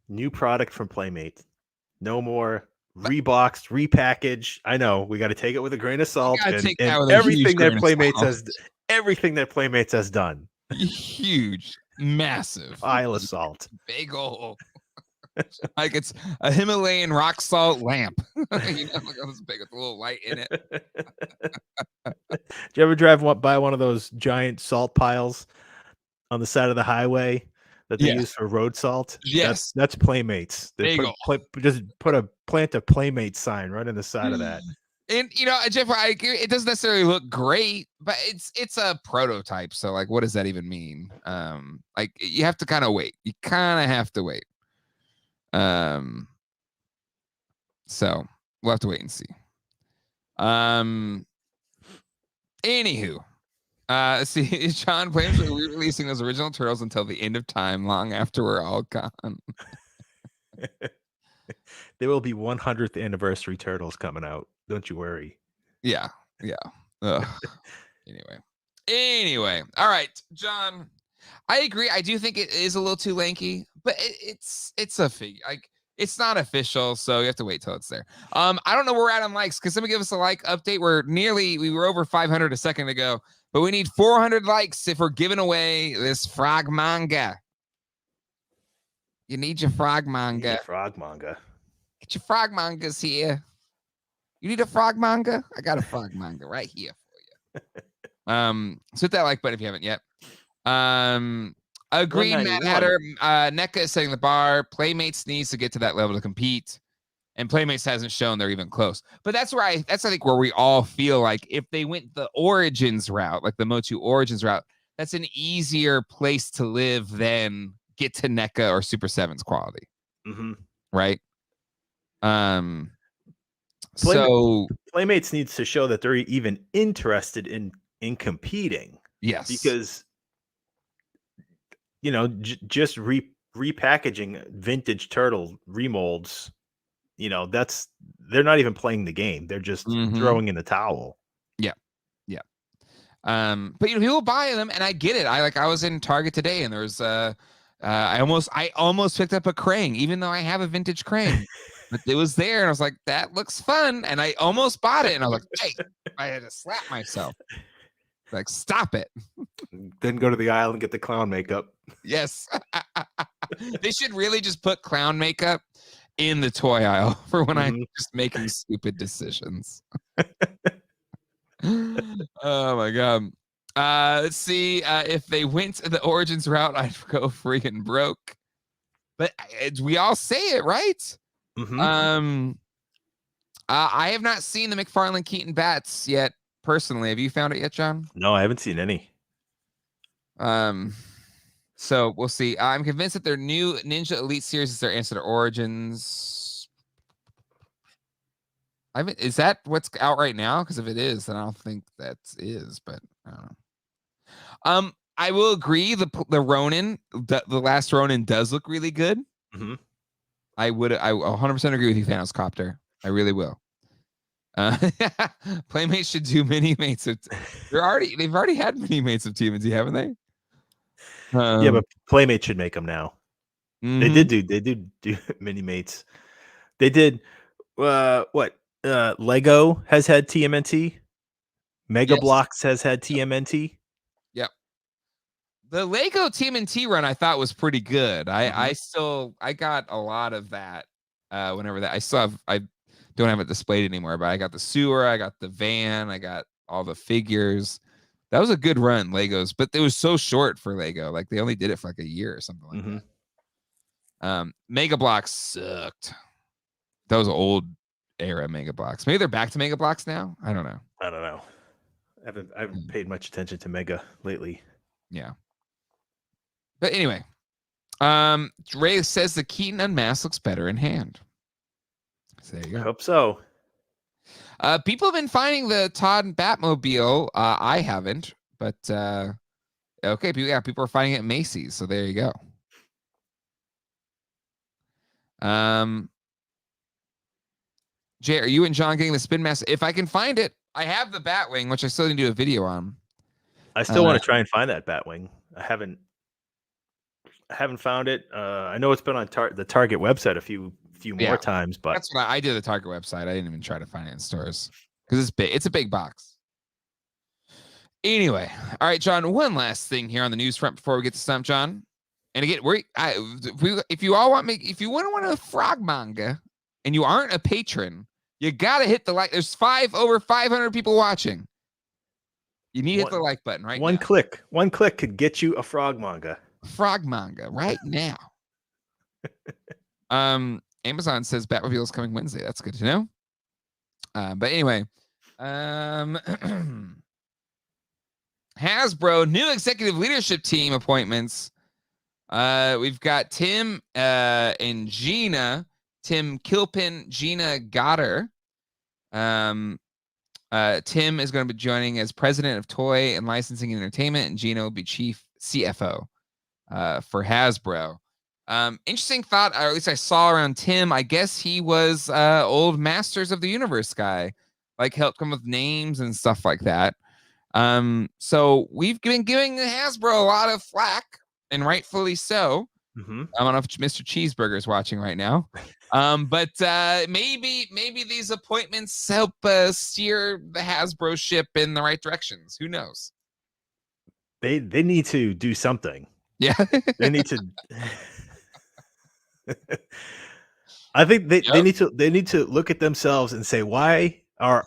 S2: New product from Playmate. No more reboxed, repackaged. I know we got to take it with a grain of salt, and everything that Playmates has done.
S1: Huge, massive
S2: pile of salt.
S1: Big ole. Like it's a Himalayan rock salt lamp. Look how this big with a little light in it.
S2: Did you ever drive by one of those giant salt piles on the side of the highway that they use for road salt?
S1: Yes,
S2: that's Playmates. They just plant a Playmate sign right on the side of that.
S1: And Jeff, I agree, it doesn't necessarily look great, but it's a prototype. So like, what does that even mean? Like you have to kind of wait. You kind of have to wait. So we'll have to wait and see. Anywho, see, John plans on re-releasing those original Turtles until the end of time, long after we're all gone.
S2: There will be 100th anniversary Turtles coming out. Don't you worry.
S1: Yeah. Anyway, Anyway, all right, John. I agree. I do think it is a little too lanky, but it's a figure. Like it's not official, so you have to wait till it's there. I don't know where we're at on likes. Can somebody give us a like update? We were over 500 a second ago, but we need 400 likes if we're giving away this frog manga. You need your frog manga.
S2: Frog manga.
S1: Get your frog mangas here. You need a frog manga? I got a frog manga right here for you. So hit that like button if you haven't yet. Agreed, Matt Hatter. NECA is setting the bar. Playmates needs to get to that level to compete, and Playmates hasn't shown they're even close. But that's I think where we all feel like if they went the Origins route, like the Motu Origins route, that's an easier place to live than get to NECA or Super 7's quality.
S2: Mm-hmm.
S1: Right? So
S2: Playmates needs to show that they're even interested in competing.
S1: Yes,
S2: because just repackaging vintage turtle remolds, they're not even playing the game. They're just throwing in the towel.
S1: Yeah. But people buy them, and I get it. I was in Target today, and there's I almost picked up a Krang, even though I have a vintage Krang. But it was there, and I was like, that looks fun. And I almost bought it, and I was like, hey, I had to slap myself. Like, stop it.
S2: Then go to the aisle and get the clown makeup.
S1: Yes. They should really just put clown makeup in the toy aisle for when I'm just making stupid decisions. Oh, my God. Let's see. If they went the Origins route, I'd go freaking broke. But we all say it, right? I have not seen the McFarlane Keaton bats yet. Personally, have you found it yet, John?
S2: No, I haven't seen any.
S1: So we'll see. I'm convinced that their new Ninja Elite series is their answer to Origins. Is that what's out right now? Because if it is, then I don't think that is. But I don't know. I will agree. The Ronin, the last Ronin, does look really good. I 100% agree with you, Thanos Copter. I really will. Playmates should do mini mates. They've already had mini mates of TMNT, haven't they?
S2: Yeah, but Playmates should make them now. They did do mini mates. They did what? Lego has had TMNT. Mega Bloks has had TMNT.
S1: Yep. The Lego TMNT run I thought was pretty good. I got a lot of that. Whenever that I don't have it displayed anymore, but I got the sewer, I got the van, I got all the figures. That was a good run, Legos, but it was so short for Lego. Like they only did it for like a year or something like that. Mega Bloks sucked. That was an old era Mega Bloks. Maybe they're back to Mega Bloks now. I don't know.
S2: I haven't paid much attention to Mega lately.
S1: Yeah. But anyway, Ray says the Keaton Unmasked looks better in hand. So there you go.
S2: I hope so.
S1: People have been finding the Todd Batmobile. I haven't, but okay. People are finding it at Macy's. So there you go. Jay, are you and John getting the Spin Master? If I can find it, I have the Batwing, which I still need to do a video on.
S2: I still want to try and find that Batwing. I haven't found it. I know it's been on the Target website a few more times, but
S1: that's what I did. The Target website. I didn't even try to find it in stores because it's big. It's a big box. Anyway, all right, John. One last thing here on the news front before we get to Stump John. And again, if you want a frog manga and you aren't a patron, you gotta hit the like. There's over 500 people watching. You need to hit the like button right now.
S2: One click could get you a frog manga.
S1: Frog manga right now. Amazon says Batmobile is coming Wednesday. That's good to know. But anyway, Hasbro new executive leadership team appointments. We've got Tim and Gina. Tim Kilpin, Gina Goddard. Tim is going to be joining as president of Toy and Licensing and Entertainment, and Gina will be chief CFO for Hasbro. Interesting thought, or at least I saw around Tim. I guess he was old Masters of the Universe guy, like helped come with names and stuff like that. So we've been giving Hasbro a lot of flack, and rightfully so.
S2: Mm-hmm.
S1: I don't know if Mr. Cheeseburger is watching right now. But maybe these appointments help steer the Hasbro ship in the right directions. Who knows?
S2: They need to do something.
S1: Yeah.
S2: They need to. I think they need to look at themselves and say, why are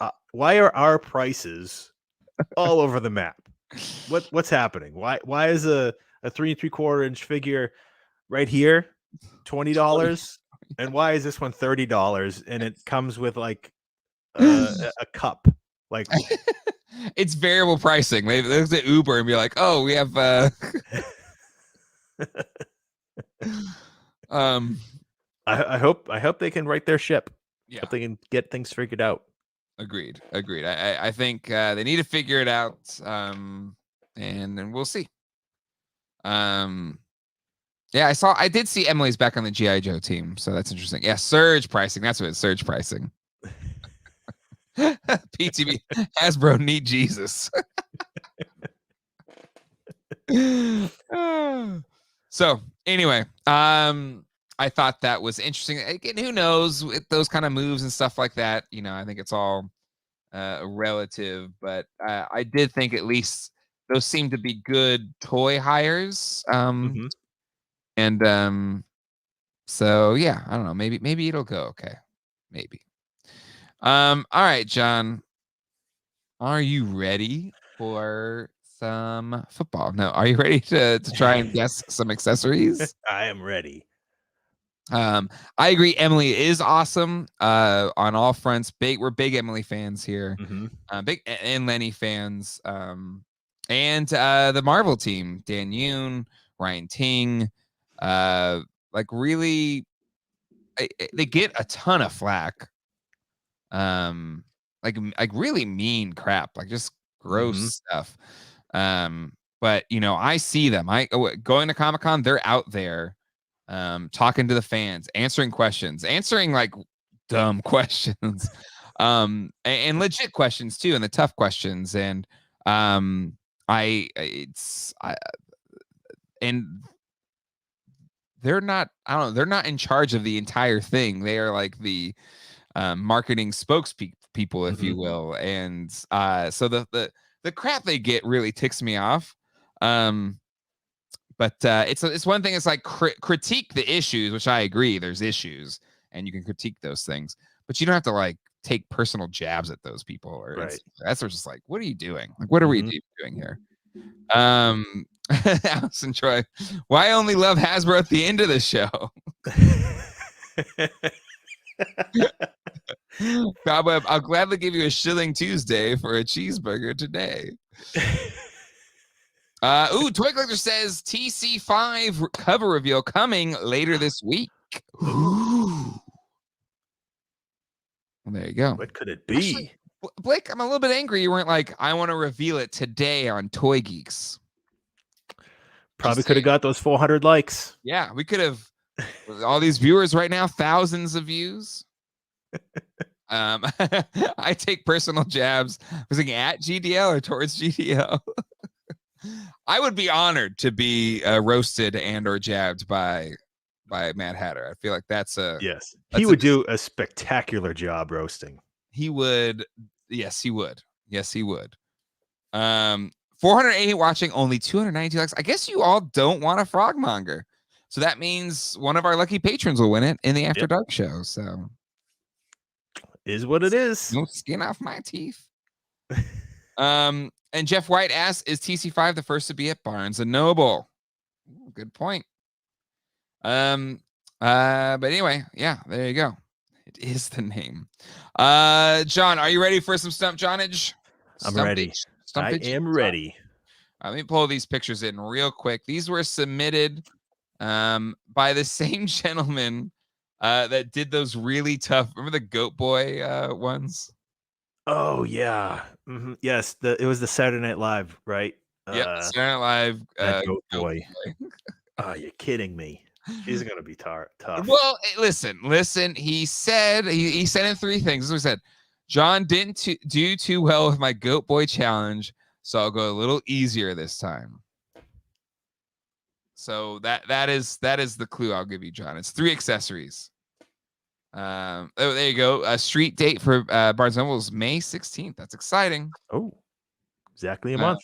S2: our prices all over the map? What's happening? Why is a 3 3/4 inch figure right here $20, and why is this one $30 and it comes with like a cup? Like
S1: it's variable pricing. They look at Uber and be like, "Oh, we have."
S2: I hope they can right their ship.
S1: Yeah,
S2: hope they can get things figured out.
S1: Agreed. I think they need to figure it out, and then we'll see. Yeah, I did see Emily's back on the GI Joe team, so that's interesting. Yeah, surge pricing. That's what it's surge pricing. PTB Hasbro need Jesus. So anyway, I thought that was interesting. Again, who knows with those kind of moves and stuff like that? You know, I think it's all relative, but I did think at least those seem to be good toy hires. And so yeah, I don't know. Maybe it'll go okay. Maybe. All right, John. Are you ready for some football? No, are you ready to try and guess some accessories?
S2: I am ready.
S1: I agree. Emily is awesome on all fronts. We're big Emily fans here. Big and Lenny fans. And the Marvel team, Dan Yoon, Ryan Ting, like really, they get a ton of flack. Like really mean crap, like just gross stuff. But you know, I see them. Going to Comic-Con, they're out there talking to the fans, answering questions, answering like dumb questions, and legit questions too, and the tough questions. And and they're not, I don't know, they're not in charge of the entire thing. They are like the marketing spokespeople, if you will. And so the crap they get really ticks me off. But it's one thing. It's like critique the issues, which I agree. There's issues, and you can critique those things, but you don't have to like take personal jabs at those people. Or
S2: right.
S1: That's just like, what are you doing? Like, what are we doing here? Allison Troy, why only love Hasbro at the end of the show? Cobweb, I'll gladly give you a shilling Tuesday for a cheeseburger today. Toy Collector says TC5 cover reveal coming later this week. Ooh. Well, there you go.
S2: What could it be?
S1: Actually, Blake, I'm a little bit angry you weren't like, I want to reveal it today on Toy Geeks.
S2: Probably could have got those 400 likes.
S1: Yeah, we could have. All these viewers right now, thousands of views. I take personal jabs. Was it at GDL or towards GDL? I would be honored to be roasted and or jabbed by Mad Hatter. I feel like that's a
S2: yes. He would do a spectacular job roasting.
S1: He would. Yes, he would. Yes, he would. 480 watching, only 292 likes. I guess you all don't want a frogmonger. So that means one of our lucky patrons will win it in the After Dark show. So
S2: is what it is.
S1: No skin off my teeth. And Jeff White asks, is TC5 the first to be at Barnes and Noble? Ooh, good point. But anyway, yeah, there you go. It is the name. John, are you ready for some Stump Johnage?
S2: I'm ready. I am ready.
S1: Let me pull these pictures in real quick. These were submitted by the same gentleman that did those really tough. Remember the Goat Boy ones?
S2: Oh yeah, yes. It was the Saturday Night Live, right?
S1: Yeah, Saturday Night Live.
S2: Goat Boy. Oh, you're kidding me. He's gonna be tough.
S1: Well, listen. He said he sent in three things. This is what he said. John didn't do too well with my Goat Boy challenge, So I'll go a little easier this time. So that is the clue I'll give you, John. It's 3 accessories. Oh, there you go. A street date for Barnes & Noble is May 16th. That's exciting.
S2: Oh, exactly a month.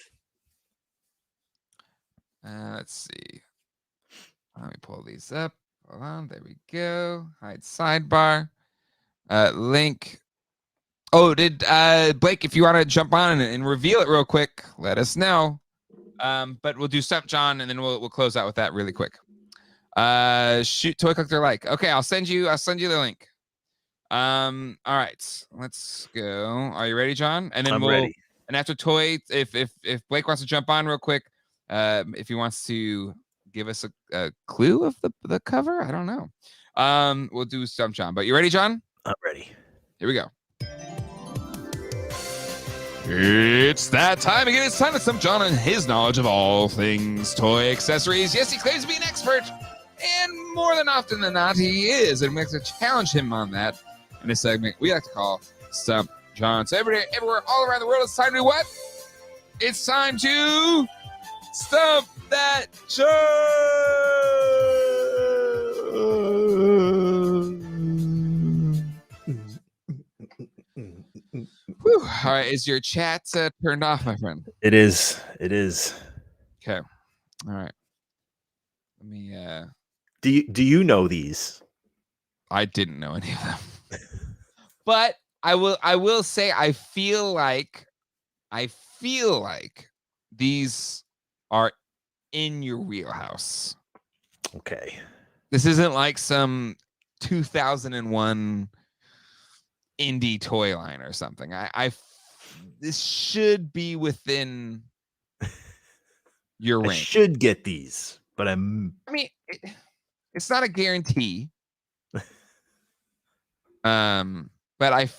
S1: Let's see. Let me pull these up. Hold on. There we go. Hide sidebar. Link. Oh, did Blake, if you want to jump on and reveal it real quick, let us know. But we'll do Stump John, and then we'll close out with that really quick. Shoot, toy collector like. Okay, I'll send you the link. All right, let's go. Are you ready, John? And then
S2: I'm ready.
S1: And after toy, if Blake wants to jump on real quick, if he wants to give us a clue of the cover, I don't know. We'll do Stump John. But you ready, John?
S2: I'm ready.
S1: Here we go. It's that time again. It's time to Stump John and his knowledge of all things toy accessories. Yes, he claims to be an expert, and more than often than not, he is. And we have to challenge him on that in a segment we like to call Stump John. So everywhere, all around the world, it's time to do what? It's time to Stump that John. Whew. All right, is your chat turned off, my friend?
S2: It is. It is.
S1: Okay. All right. Let me.
S2: Do you know these?
S1: I didn't know any of them, but I will say I feel like these are in your wheelhouse.
S2: Okay.
S1: This isn't like some 2001 indie toy line or something. This should be within your
S2: I
S1: range.
S2: should get these, but
S1: I mean, it's not a guarantee. But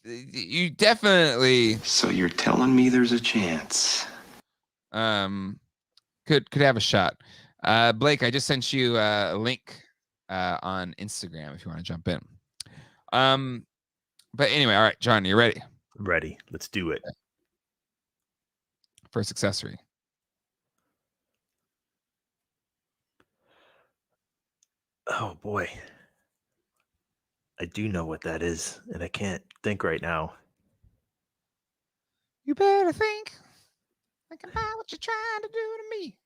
S1: you definitely.
S6: So you're telling me there's a chance?
S1: Could have a shot. Blake, I just sent you a link on Instagram if you want to jump in. But anyway, all right, John, you ready?
S2: I'm ready. Let's do it.
S1: First accessory.
S2: Oh boy. I do know what that is, and I can't think right now.
S1: You better think about what you're trying to do to me.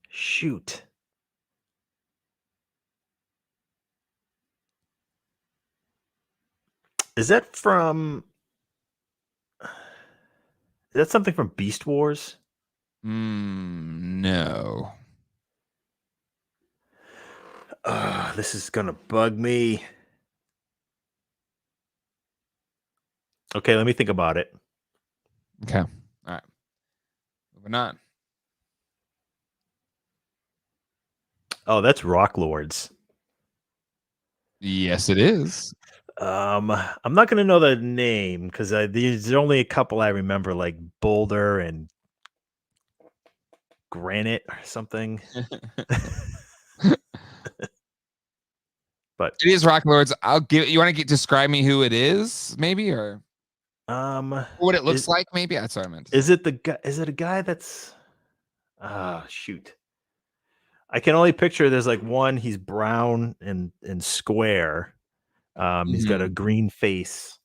S2: Shoot. Is that something from Beast Wars?
S1: No.
S2: This is gonna bug me. Okay, let me think about it.
S1: Okay. All right. Moving on.
S2: Oh, that's Rock Lords.
S1: Yes, it is.
S2: I'm not gonna know the name because there's only a couple I remember, like Boulder and Granite or something. But
S1: it is Rock Lords. I'll give. You want to describe me who it is, maybe, or what it looks like, maybe. That's what I meant.
S2: Is it the guy? Is it a guy that's? Shoot. I can only picture. There's like one. He's brown and square. He's got a green face.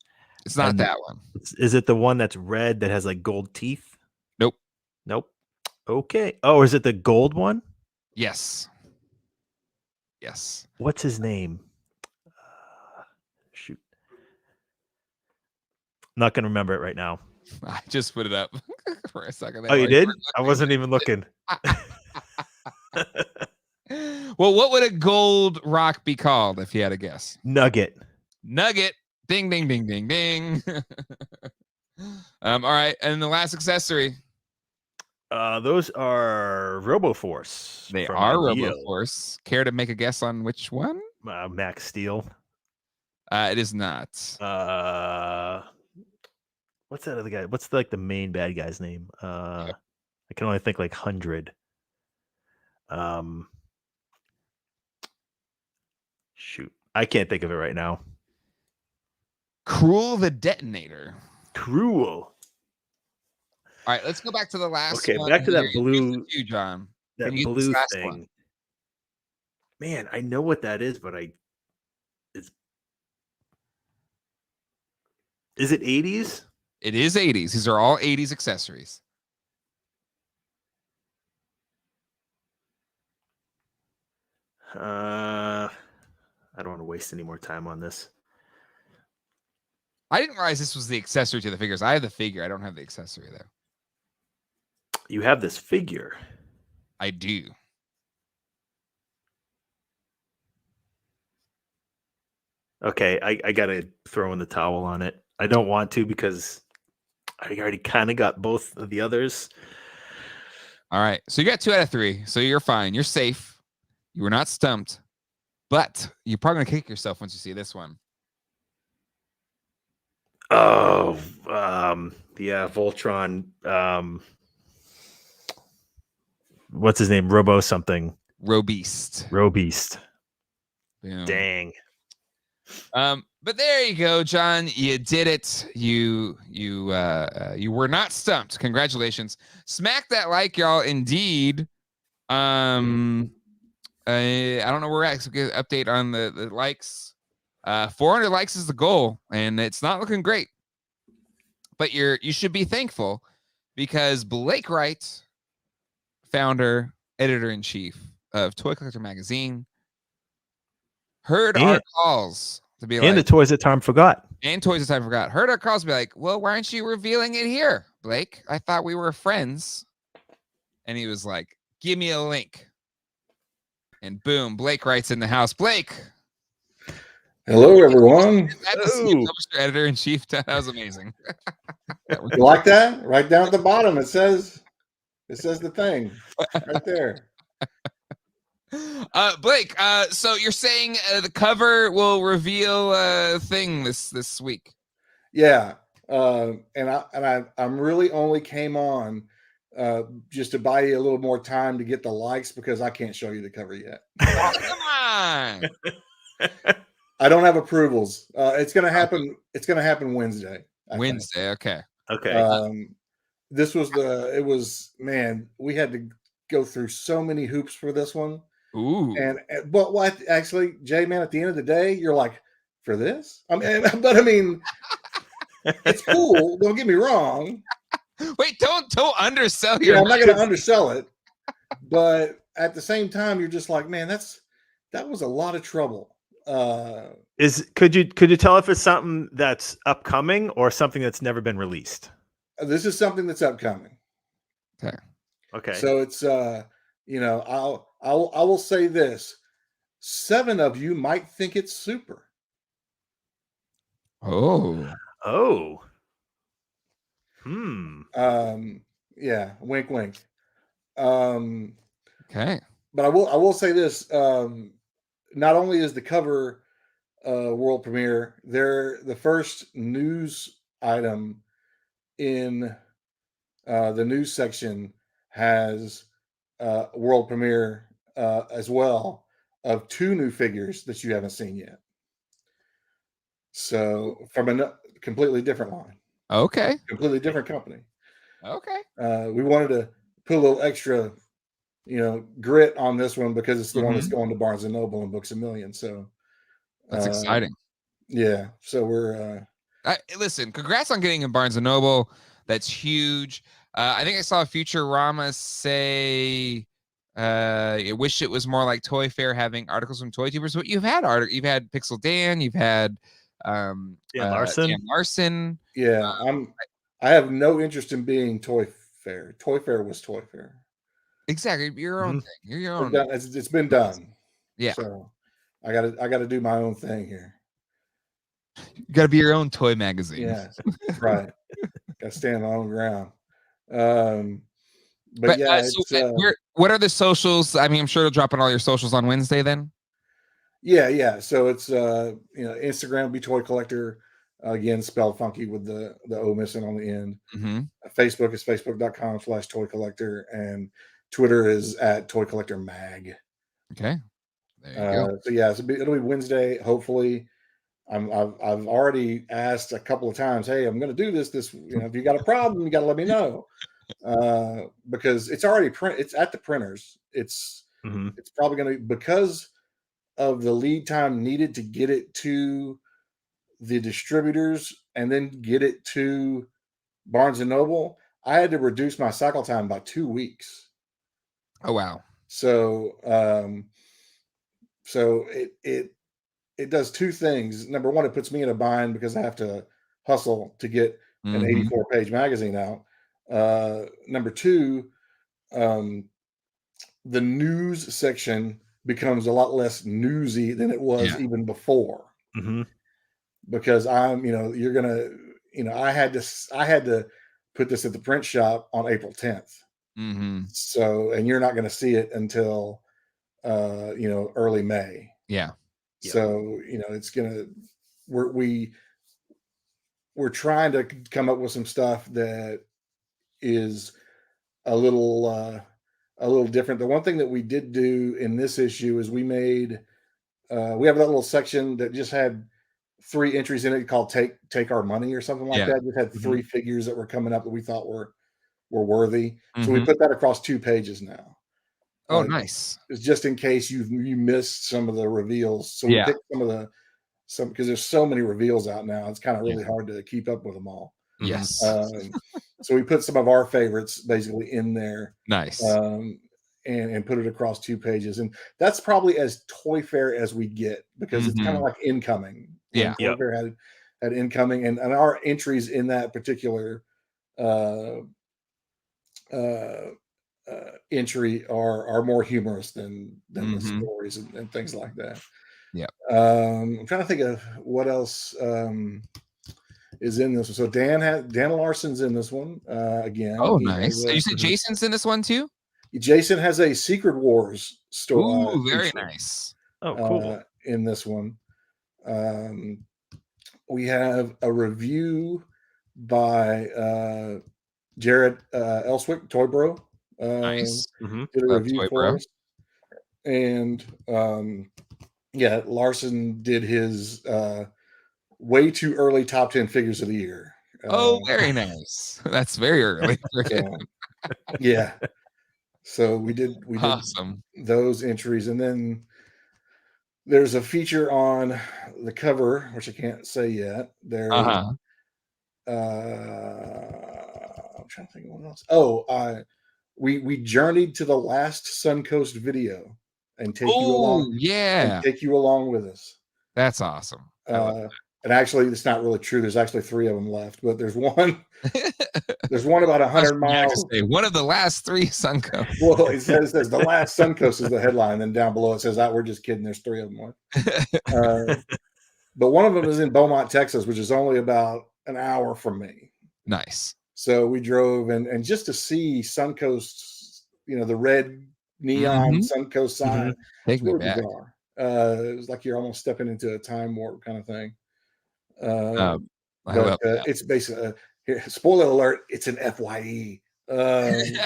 S1: It's not that one.
S2: Is it the one that's red that has like gold teeth?
S1: Nope.
S2: Okay. Oh, is it the gold one?
S1: Yes.
S2: What's his name? Shoot. Not gonna remember it right now.
S1: I just put it up for a second.
S2: Oh, you did? I wasn't even looking.
S1: Well, what would a gold rock be called if you had a guess?
S2: Nugget.
S1: Ding, ding, ding, ding, ding. All right. And the last accessory.
S2: Those are RoboForce.
S1: They are RoboForce. Care to make a guess on which one?
S2: Max Steel.
S1: It is not.
S2: What's that other guy? What's the main bad guy's name? I can only think like 100. Shoot, I can't think of it right now.
S1: Cruel the Detonator.
S2: Cruel.
S1: All right, let's go back to the last
S2: Okay,
S1: one.
S2: back to that
S1: here. Here's
S2: blue.
S1: the two, John.
S2: That
S1: Can you get
S2: blue
S1: this last
S2: thing.
S1: one?
S2: Man, I know what that is, but is it 80s?
S1: It is 80s. These are all 80s accessories.
S2: I don't want to waste any more time on this.
S1: I didn't realize this was the accessory to the figures. I have the figure. I don't have the accessory, though.
S2: You have this figure.
S1: I do.
S2: Okay, I gotta throw in the towel on it. I don't want to because I already kind of got both of the others.
S1: All right. So you got 2 out of 3. So you're fine. You're safe. You were not stumped. But you're probably going to kick yourself once you see this one.
S2: Oh, yeah, Voltron. What's his name? Robo something.
S1: Robeast.
S2: Robeast.
S1: Boom.
S2: Dang.
S1: But there you go, John. You did it. You were not stumped. Congratulations. Smack that like, y'all. Indeed. I don't know where we're at. So get an update on the likes. 400 likes is the goal, and it's not looking great. But you should be thankful because Blake Wright, founder, editor-in-chief of Toy Collector Magazine, heard our calls to be
S2: and the toys that Tom forgot.
S1: And toys that I forgot. Heard our calls to be like, well, why aren't you revealing it here, Blake? I thought we were friends. And he was like, give me a link. And boom, Blake Wright's in the house. Blake.
S7: Hello, everyone.
S1: Publisher, editor-in-chief. That was amazing.
S7: You like that? Right down at the bottom, it says the thing right there.
S1: Blake, so you're saying the cover will reveal a thing this week?
S7: Yeah, and I'm really only came on just to buy you a little more time to get the likes because I can't show you the cover yet.
S1: Oh, come on!
S7: I don't have approvals. It's gonna happen. It's gonna happen Wednesday.
S1: Wednesday, okay.
S2: Okay.
S7: This was man. We had to go through so many hoops for this one.
S1: Ooh.
S7: But what actually, Jay, man, at the end of the day, you're like, for this? I mean, it's cool. Don't get me wrong.
S1: Wait, don't undersell your.
S7: I'm not going to undersell it, but at the same time, you're just like, man, that was a lot of trouble.
S2: Could you tell if it's something that's upcoming or something that's never been released?
S7: This is something that's upcoming.
S2: Okay.
S7: So it's I will say this: 7 of you might think it's super.
S2: Oh.
S7: Yeah. Wink, wink.
S1: Okay.
S7: But I will say this: not only is the cover world premiere, they're the first news item in the news section has world premiere as well of 2 new figures that you haven't seen yet. So from a completely different line.
S1: Okay.
S7: Completely different company.
S1: Okay.
S7: We wanted to put a little extra, grit on this one because it's the one that's going to Barnes and Noble and Books A Million. So
S1: that's exciting.
S7: Yeah. So we're
S1: listen, congrats on getting in Barnes and Noble. That's huge. I think I saw Futurama say I wish it was more like Toy Fair having articles from Toy Tubers, but you've had Pixel Dan, you've had
S2: Dan Larson.
S7: Yeah, I have no interest in being Toy Fair. Toy Fair was Toy Fair.
S1: Exactly. Your own thing. You're your own.
S7: It's been done.
S1: Yeah.
S7: So I gotta do my own thing here.
S1: You gotta be your own toy magazine.
S7: Yeah. Right. Gotta stand on my own ground. But yeah,
S1: what are the socials? I mean, I'm sure it'll drop on all your socials on Wednesday then.
S7: Yeah. So it's Instagram will be Toy Collector, again spelled funky with the O missing on the end. Facebook is facebook.com/Toy Collector, and Twitter is at Toy Collector Mag.
S1: Okay. There you go.
S7: So yeah, it'll be Wednesday. Hopefully, I've already asked a couple of times, hey, I'm going to do this. If you got a problem, you got to let me know, because it's already it's at the printers. It's probably going to, because of the lead time needed to get it to the distributors and then get it to Barnes and Noble. I had to reduce my cycle time by 2 weeks.
S1: Oh wow.
S7: So it does two things. Number one, it puts me in a bind because I have to hustle to get an 84-page magazine out. Number two, the news section becomes a lot less newsy than it was even before. Because I had to put this at the print shop on April 10th. So, and you're not going to see it until early May.
S1: Yeah.
S7: So, it's gonna, we're trying to come up with some stuff that is a little different. The one thing that we did do in this issue is we have that little section that just had 3 entries in it called take our money or something like that. We had 3 figures that were coming up that we thought were worthy. So we put that across 2 pages now.
S1: Oh, nice.
S7: It's just in case you missed some of the reveals. So we picked some because there's so many reveals out now. It's kind of really hard to keep up with them all.
S1: Yes.
S7: So we put some of our favorites basically in there.
S1: Nice.
S7: And put it across 2 pages. And that's probably as Toy Fair as we get, because it's kind of like incoming.
S1: Yeah.
S7: Toy Fair had incoming, and our entries in that particular entry are more humorous than the stories and things like that.
S1: Yeah.
S7: I'm trying to think of what else is in this one. So Dan Larson's in this one again.
S1: Oh, nice. You said Jason's in this one too?
S7: Jason has a Secret Wars story.
S1: Ooh, very nice.
S2: Oh, cool.
S7: In this one. We have a review by Jared Elswick, Toy Bro.
S1: Nice.
S7: Did a review for us. And Larson did his way too early top 10 figures of the year.
S1: Very nice. That's very early.
S7: So we did
S1: awesome
S7: those entries, and then there's a feature on the cover, which I can't say yet. There, I'm trying to think of what else. We journeyed to the last Suncoast video and take you along.
S1: Yeah,
S7: take you along with us.
S1: That's awesome.
S7: And actually, it's not really true. There's actually 3 of them left, but there's one. There's one about 100 miles.
S1: One of the last 3 Suncoast.
S7: Well, it says the last Suncoast is the headline, and then down below it says, we're just kidding. There's 3 of them left. But one of them is in Beaumont, Texas, which is only about an hour from me.
S1: Nice.
S7: So we drove, and just to see Suncoast, the red neon Suncoast sign.
S1: Take me back.
S7: Bizarre. It was like you're almost stepping into a time warp kind of thing. It's basically spoiler alert, it's an FYE.
S1: You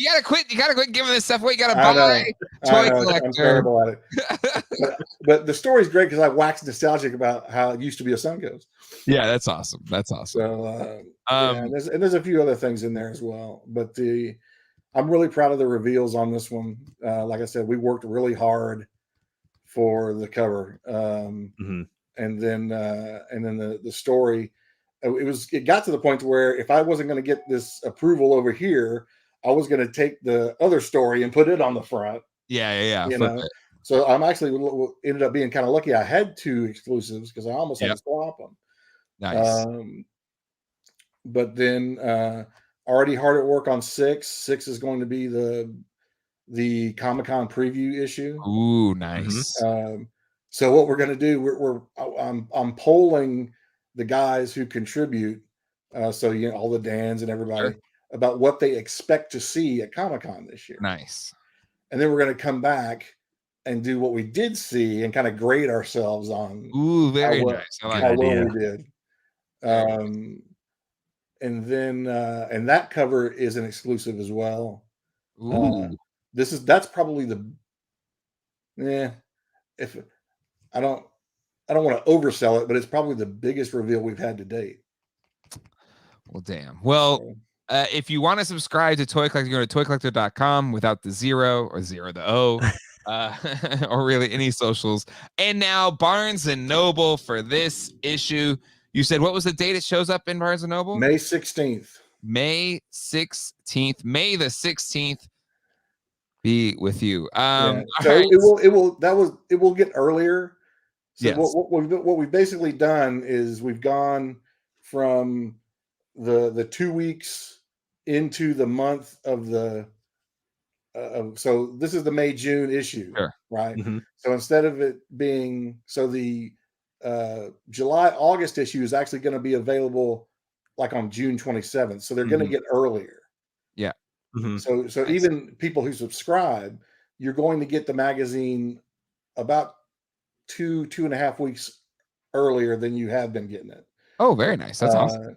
S1: gotta quit giving this stuff away. You gotta buy Toy Collector.
S7: I'm terrible at it. but the story's great because I wax nostalgic about how it used to be a Suncoast.
S1: Yeah, that's awesome.
S7: So there's a few other things in there as well. But I'm really proud of the reveals on this one. Like I said, we worked really hard for the cover. And then the story, it got to the point where if I wasn't going to get this approval over here, I was going to take the other story and put it on the front.
S1: Yeah.
S7: So I'm actually ended up being kind of lucky. I had 2 exclusives because I almost had to swap them.
S1: Nice.
S7: But then already hard at work on 6. 6 is going to be the Comic-Con preview issue.
S1: Ooh, nice.
S7: So what we're going to do, I'm polling the guys who contribute, so all the Dans and everybody, about what they expect to see at Comic-Con this year.
S1: Nice.
S7: And then we're going to come back and do what we did see and kind of grade ourselves on.
S1: Ooh, very nice. I like
S7: how well we did. And then and that cover is an exclusive as well.
S1: Ooh.
S7: That's probably if I don't, I don't want to oversell it, but it's probably the biggest reveal we've had to date.
S1: Well, damn. Well,
S7: So,
S1: if you want to subscribe to Toy Collector, go to toycollector.com without the zero or zero the O, or really any socials. And now Barnes and Noble for this issue. You said what was the date it shows up in Barnes and Noble?
S7: May 16th.
S1: May 16th. May the 16th be with you.
S7: Yeah.
S1: All
S7: So
S1: right.
S7: it will get earlier. So
S1: Yes.
S7: what we've basically done is we've gone from the 2 weeks into the month of the so this is the May-June issue,
S1: Sure.
S7: right?
S2: Mhm.
S7: So instead of it being the July-August issue is actually going to be available like on June 27th. So they're going to
S2: Mhm.
S7: get earlier.
S1: Yeah.
S2: Mhm.
S7: So
S1: Nice.
S7: even people who subscribe, you're going to get the magazine about 2.5 weeks earlier than you have been getting it.
S1: Oh, very nice. That's awesome.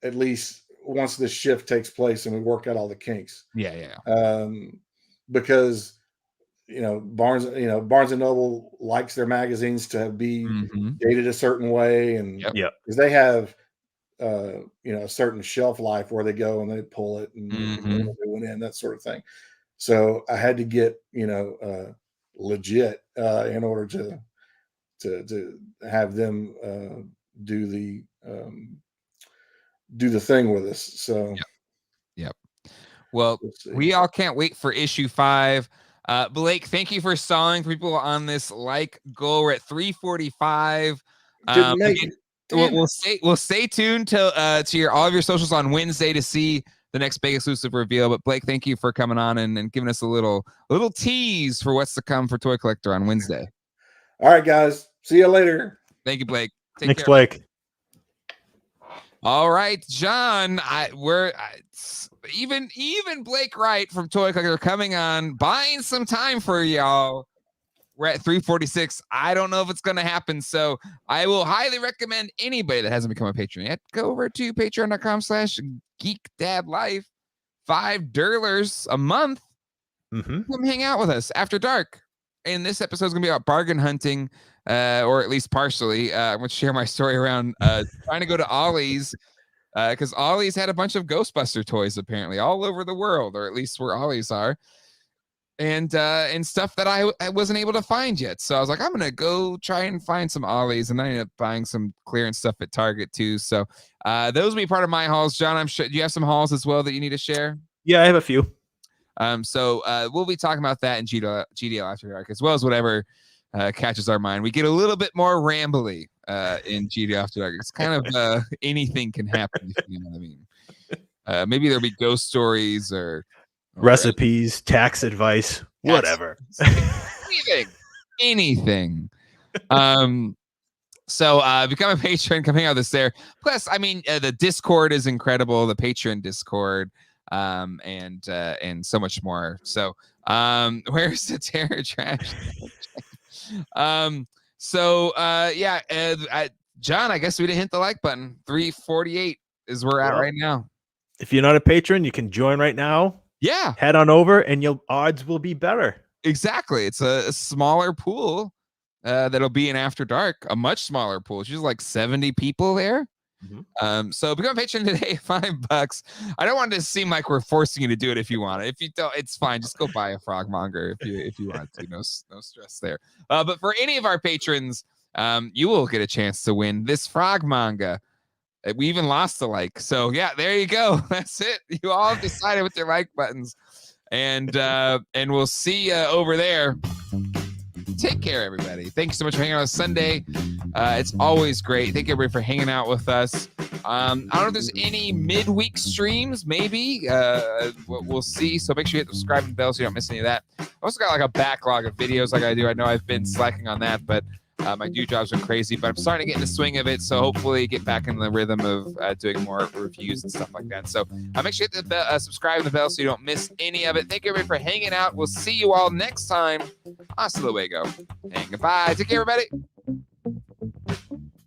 S7: At least once this shift takes place and we work out all the kinks.
S1: Yeah.
S7: Because Barnes and Noble likes their magazines to be
S1: Mhm.
S7: dated a certain way, and
S1: Yep.
S2: Yep.
S7: because they have a certain shelf life where they go and they pull it and
S1: Mhm.
S7: they went in, that sort of thing. So I had to get legit in order to have them do the thing with us. So
S1: Yep. Well,
S7: let's see.
S1: we all can't wait for issue 5. Blake, thank you for stalling for people on this goal. We're at 345.
S7: Didn't make
S1: Again,
S7: it. Damn
S1: we'll stay tuned to all of your socials on Wednesday to see the next big exclusive reveal. But Blake, thank you for coming on and giving us a little tease for what's to come for Toy Collector on Wednesday.
S7: All right, guys. See you later.
S1: Thank you, Blake. Take
S2: Thanks,
S1: care.
S2: Blake.
S1: All right, John. Even Blake Wright from Toy Collector coming on, buying some time for y'all. We're at 346. I don't know if it's going to happen, so I will highly recommend anybody that hasn't become a patron yet, go over to patreon.com/geekdadlife. $5 a month.
S2: Mm-hmm.
S1: Come hang out with us after dark. And this episode is going to be about bargain hunting, or at least partially. I'm going to share my story around trying to go to Ollie's, because Ollie's had a bunch of Ghostbuster toys apparently all over the world, or at least where Ollie's are, and stuff that I wasn't able to find yet. So I was like, I'm going to go try and find some Ollie's, and I ended up buying some clearance stuff at Target too. So those will be part of my hauls. John, I'm sure, do you have some hauls as well that you need to share?
S2: Yeah, I have a few.
S1: So we'll be talking about that in GDL After Dark, as well as whatever catches our mind. We get a little bit more rambly in GDL After Dark. It's kind of anything can happen, if you know what I mean. Maybe there'll be ghost stories or
S2: Recipes, tax advice, whatever.
S1: anything. So become a patron, come hang out with us there. Plus, I mean, the Discord is incredible, the Patreon Discord. And so much more. So where's the terror trash? John, I guess we didn't hit the like button. 348 is where we're at right now.
S2: If you're not a patron, you can join right now.
S1: Yeah,
S2: head on over and your odds will be better.
S1: Exactly. It's a smaller pool that'll be in After Dark, a much smaller pool. It's just like 70 people there.
S2: Mm-hmm.
S1: So become a patron today, $5. I don't want it to seem like we're forcing you to do it if you want it. If you don't, it's fine. Just go buy a frogmonger if you want to. No stress there. But for any of our patrons, you will get a chance to win this frogmonger. We even lost the like. So yeah, there you go. That's it. You all have decided with your like buttons. And we'll see you over there. Take care, everybody. Thank you so much for hanging out on Sunday. It's always great. Thank you, everybody, for hanging out with us. I don't know if there's any midweek streams. Maybe we'll see. So make sure you hit the subscribe and bell so you don't miss any of that. I also got like a backlog of videos like I do. I know I've been slacking on that, but my due jobs are crazy. But I'm starting to get in the swing of it. So hopefully get back in the rhythm of doing more reviews and stuff like that. So make sure you hit the subscribe and the bell so you don't miss any of it. Thank you, everybody, for hanging out. We'll see you all next time. Hasta luego. And goodbye. Take care, everybody.